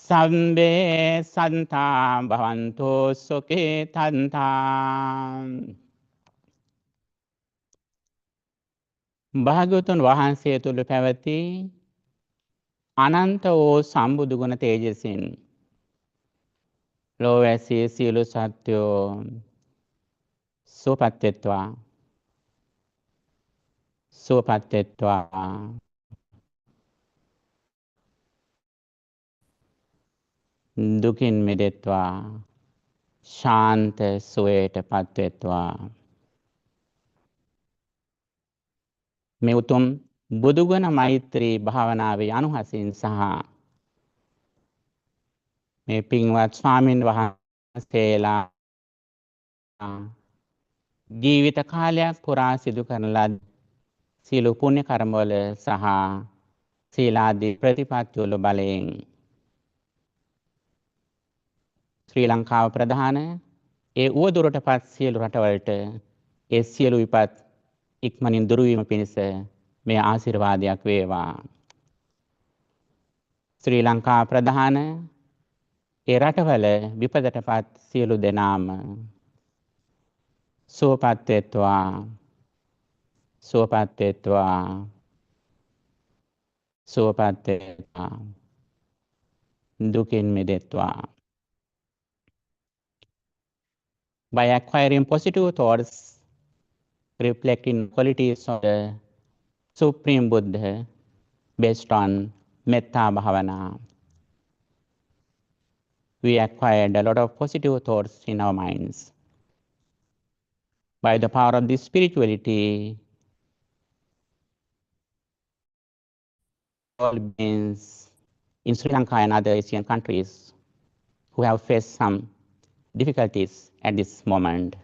සම්බේ සන්තා භවන්තු සුඛේ තන්තා භාග්‍යවතුන් වහන්සේ තුල පැවති අනන්ත වූ සම්බුදු ගුණ තේජසින් ලෝවැසී සියලු සත්වෝ සුවපත් වෙත්වා සුවපත් වෙත්වා දුකින් මිදෙත්වා ශාන්ත සුවයට පත් වෙත්වා මේ උතුම් බුදුගුණ මෛත්‍රී භාවනාවේ අනුහසින් සහ මේ පින්වත් ස්වාමින් වහන්සේලා ජීවිත කාලයක් පුරා සිදු කරන ලද සියලු පුණ්‍ය කර්මවල සහ සීලාදී ප්‍රතිපත්ති වල බලයෙන් ශ්‍රී ලංකාව ප්‍රධාන ඒ උවදුරටපත් සියලු රටවලට ඒ සියලු විපත් ඉක්මනින් දුරු වීම පිණිස මේ ආශිර්වාදයක් වේවා. ශ්‍රී ලංකා ප්‍රධාන ඒ රටවල විපතටපත් සියලු දෙනාම සුවපත් වෙත්වා සුවපත් වෙත්වා සුවපත් වෙත්වා දුකින් මිදෙත්වා. By acquiring positive thoughts reflecting qualities of the Supreme Buddha based on Metta Bhavana, we acquired a lot of positive thoughts in our minds. By the power of this spirituality, all beings in Sri Lanka and other Asian countries who have faced some difficulties at this moment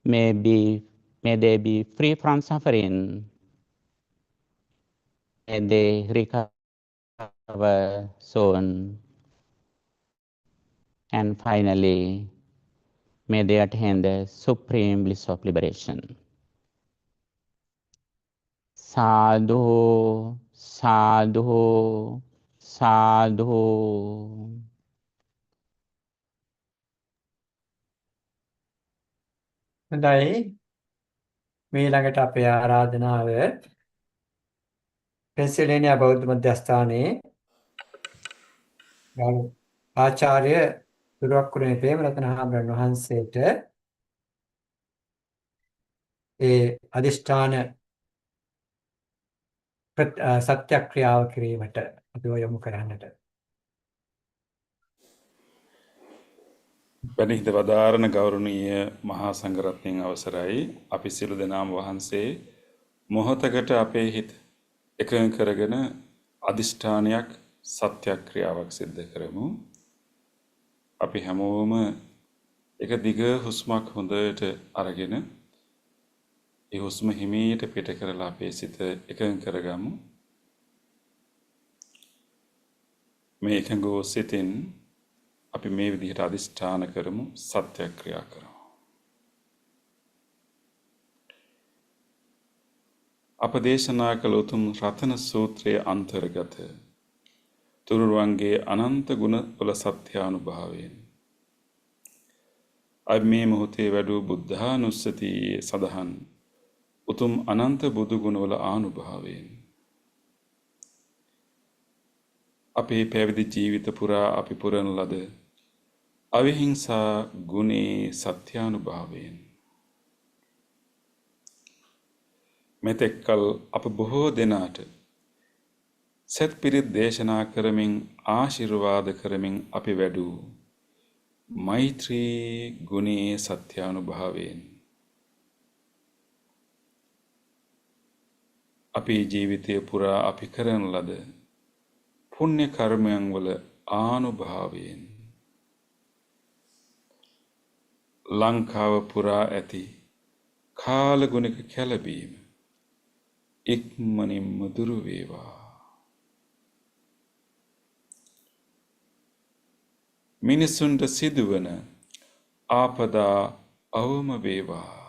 may they be free from suffering, may they recover soon, and finally may they attain the supreme bliss of liberation. Sadhu, sadhu, sadhu. හොඳයි මේ ළඟට අපේ ආරාධනාව පෙන්සිල්වේනියා බෞද්ධ මධ්‍යස්ථානයේ ගරු ආචාර්ය දුරක්කුරුනේ ප්‍රේමරතන හාමුදුරන් වහන්සේට ඒ අදිෂ්ඨාන සත්‍යක්‍රියාව කිරීමට අපි යොමු කරන්නට පැණිහිද වදාරණ ගෞරවනීය මහා සංඝරත්නයන් අවසරයි අපි සියලු දෙනාම වහන්සේ මොහොතකට අපේ හිත එකඟ කරගෙන අදිෂ්ඨානයක් සත්‍යක්‍රියාවක් සිද්ධ කරමු අපි හැමෝම එක දිග හුස්මක් හොඳට අරගෙන ඒ හුස්ම හිමීට පිට කරලා අපේ සිත එකඟ කරගමු මේ එකඟ වූ සිතින් අපි මේ විදිහට අදිෂ්ඨාන කරමු සත්‍යක්‍රියා කරමු. 'I, අප දේශනා කළ උතුම් රතන සූත්‍රයේ අන්තර්ගත තුනුරුවන්ගේ අනන්ත ගුණ වල සත්‍යානුභාවයෙන් අද මේ මොහොතේ වැඩූ බුද්ධානුස්සතියේ සඳහන් උතුම් අනන්ත බුදු ගුණවල ආනුභාවයෙන් අපේ පැවිදි ජීවිත පුරා අපි පුරන ලද අවිහිංසා ගුණේ සත්‍යානුභාවයෙන් මෙතෙක්කල් අප බොහෝ දෙනාට සත් පිරිත් දේශනා කරමින් ආශිර්වාද කරමින් අපි වැඩූ මෛත්‍රී ගුණේ සත්‍යානුභාවයෙන් අපේ ජීවිතය පුරා අපි කරන ලද පුණ්‍ය කර්මයන් වල ආනුභාවයෙන් ලංකාව පුරා ඇති කාලගුණික කැළඹීම ඉක්මනින්ම දුරු වේවා. මිනිසුන්ට සිදුවන ආපදා අවම වේවා.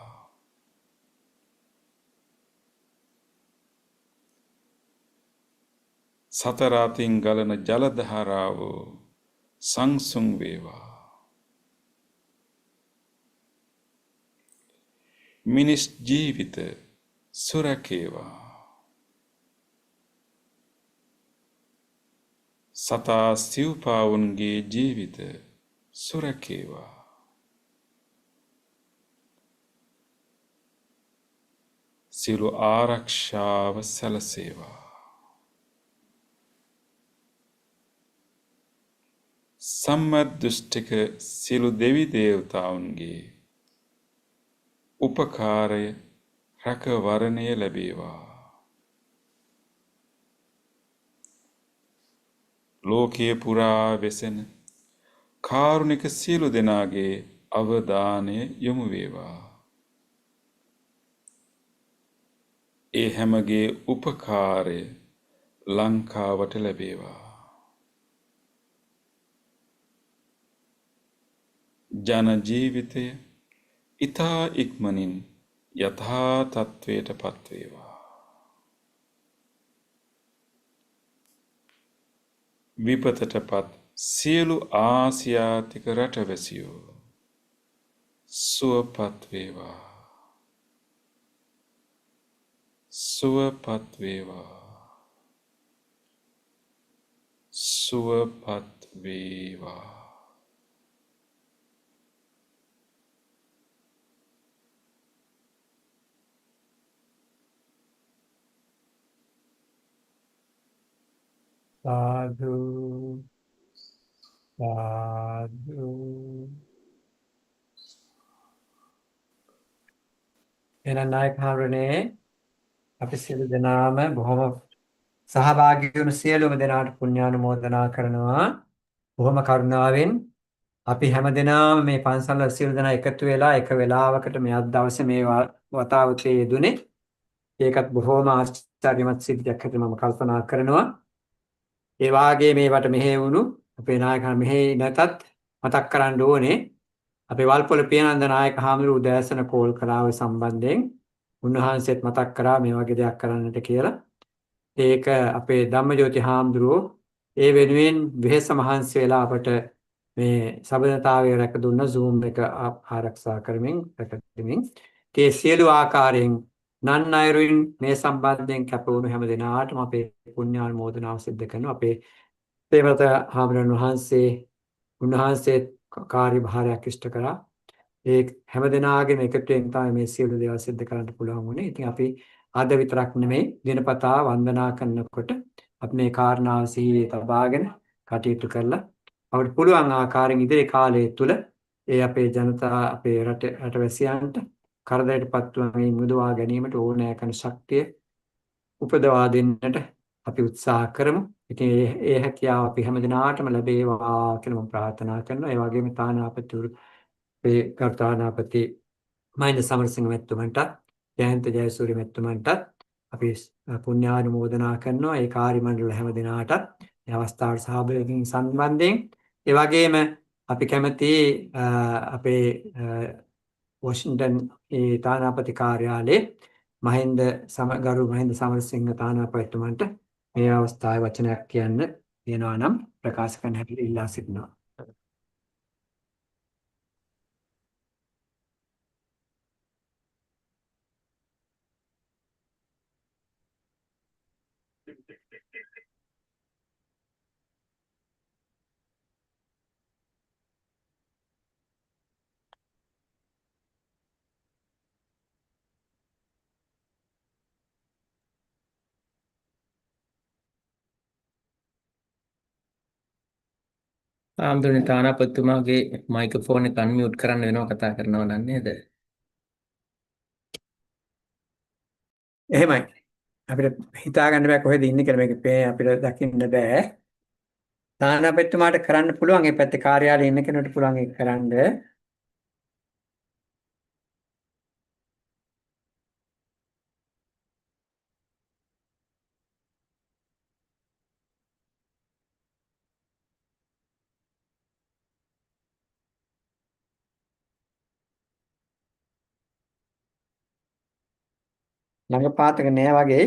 සතර අතින් ගලන ජල ධාරාව සංසුන් වේවා. මිනිස් ජීවිත සුරකේවා. සතා සිව්පාවුන්ගේ ජීවිත සුරකේවා. සියලු ආරක්ෂාව සැලසේවා. සම්මදෘෂ්ටික සියලු දෙවි දේවතාවුන්ගේ උපකාරය රැකවරණය ලැබේවා. ලෝකයේ පුරා වෙසෙන කාරුණික සියලු දෙනාගේ අවධානය යොමු වේවා. ඒ හැමගේ උපකාරය ලංකාවට ලැබේවා. ජන ජීවිතය ඉතා ඉක්මනින් යථා තත්වයට පත්වේවා. විපතටපත් සියලු ආසියාතික රටවැසියෝ සුවපත් වේවා. සුවපත් වේවා. සුවපත් වේවා. සාදු සාදු. එහෙනම් නායක හාමුදුරනේ අපි සියලු දෙනාම බොහොම සහභාගී වුණු සියලුම දෙනාට පුණ්‍යානුමෝදනා කරනවා. බොහොම කරුණාවෙන් අපි හැමදෙනාම මේ පන්සල් වල සියලු දෙනා එකතු වෙලා එක වෙලාවකට මේ අද දවසේ මේ වතාවතේ යෙදුනේ. ඒකත් බොහොම ආශ්චර්යමත් සිද්ධියක් හැටියට මම කල්පනා කරනවා. ඒ වාගේ මේවට මෙහෙ වුණු අපේ නායක මෙහෙ නැතත් මතක් කරන්න ඕනේ අපේ වල්පොල පියනන්ද නායක හාමුදුරුවෝ උදෑසන කෝල් කළා ඔය සම්බන්ධයෙන්. උන්වහන්සේත් මතක් කරා මේ වගේ දෙයක් කරන්නට කියලා. ඒක අපේ ධම්මජෝති හාමුදුරුවෝ ඒ වෙනුවෙන් වෙහෙස මහන්සි වෙලා අපට මේ සබඳතාවය රැක දුන්න Zoom එක ආරක්ෂා කරමින් රැකගැනීමෙන් ඒ සියලු ආකාරයෙන් නන් අයරුන් මේ සම්බන්ධයෙන් කැප වුණු හැම දිනාටම අපේ පුණ්‍යානුමෝදනාව සිද්ධ කරනවා. අපේ සේවත හාමුදුරන් වහන්සේ උන්වහන්සේ කාර්යභාරයක් ඉෂ්ට කරා. ඒ හැම දිනාගෙම එකතුවෙන් තමයි මේ සියලු දේවල් සිද්ධ කරන්න පුළුවන් වුණේ. ඉතින් අපි අද විතරක් නෙමෙයි දිනපතා වන්දනා කරනකොට අපි මේ කාරණාව සිහියේ තබාගෙන කටයුතු කරලා අපිට පුළුවන් ආකාරයෙන් ඉදිරි කාලය තුල ඒ අපේ ජනතා අපේ රටවැසියන්ට කරදරයටපත් වන මුදවා ගැනීමට ඕනෑ කරන ශක්තිය උපදවා දෙන්නට අපි උත්සාහ කරමු. ඉතින් ඒ හැකියාව අපි හැමදිනාටම ලැබේවා කියලා මම ප්‍රාර්ථනා කරනවා. ඒ වගේම තානාපතිවරු අපේ කර්තානාපති මහින්ද සමරසිංහ මැතිතුමන්ටත් ජයන්ත ජයසූරිය මැතිතුමන්ටත් අපි පුණ්‍යානුමෝදනා කරනවා. ඒ කාර්ය මණ්ඩල හැමදිනාටත් මේ අවස්ථාවට සහභාගී වීම සම්බන්ධයෙන්. ඒ වගේම අපි කැමති අපේ වොෂින්ටන් ඒ තානාපති කාර්යාලයේ ගරු මහින්ද සමරසිංහ තානාපතිතුමන්ට මේ අවස්ථාවේ වචනයක් කියන්න වෙනවා නම් ප්‍රකාශ කරන්න හැටියට ඉල්ලා සිටිනවා. ආම්දුනේ තානාපතිතුමාගේ මයික්‍රොෆෝන් එක අන්මියුට් කරන්න වෙනවා කතා කරනවා නම් නේද? එහෙමයි. අපිට හිතා ගන්න බෑ කොහෙද ඉන්නේ කියලා මේක අපිට දකින්න බෑ. තානාපතිතුමාට කරන්න පුළුවන් ඒ පැත්තේ කාර්යාලයේ ඉන්න කෙනෙකුට පුළුවන් ඒක කරන්න. ළඟ පාතක නෑ වගේ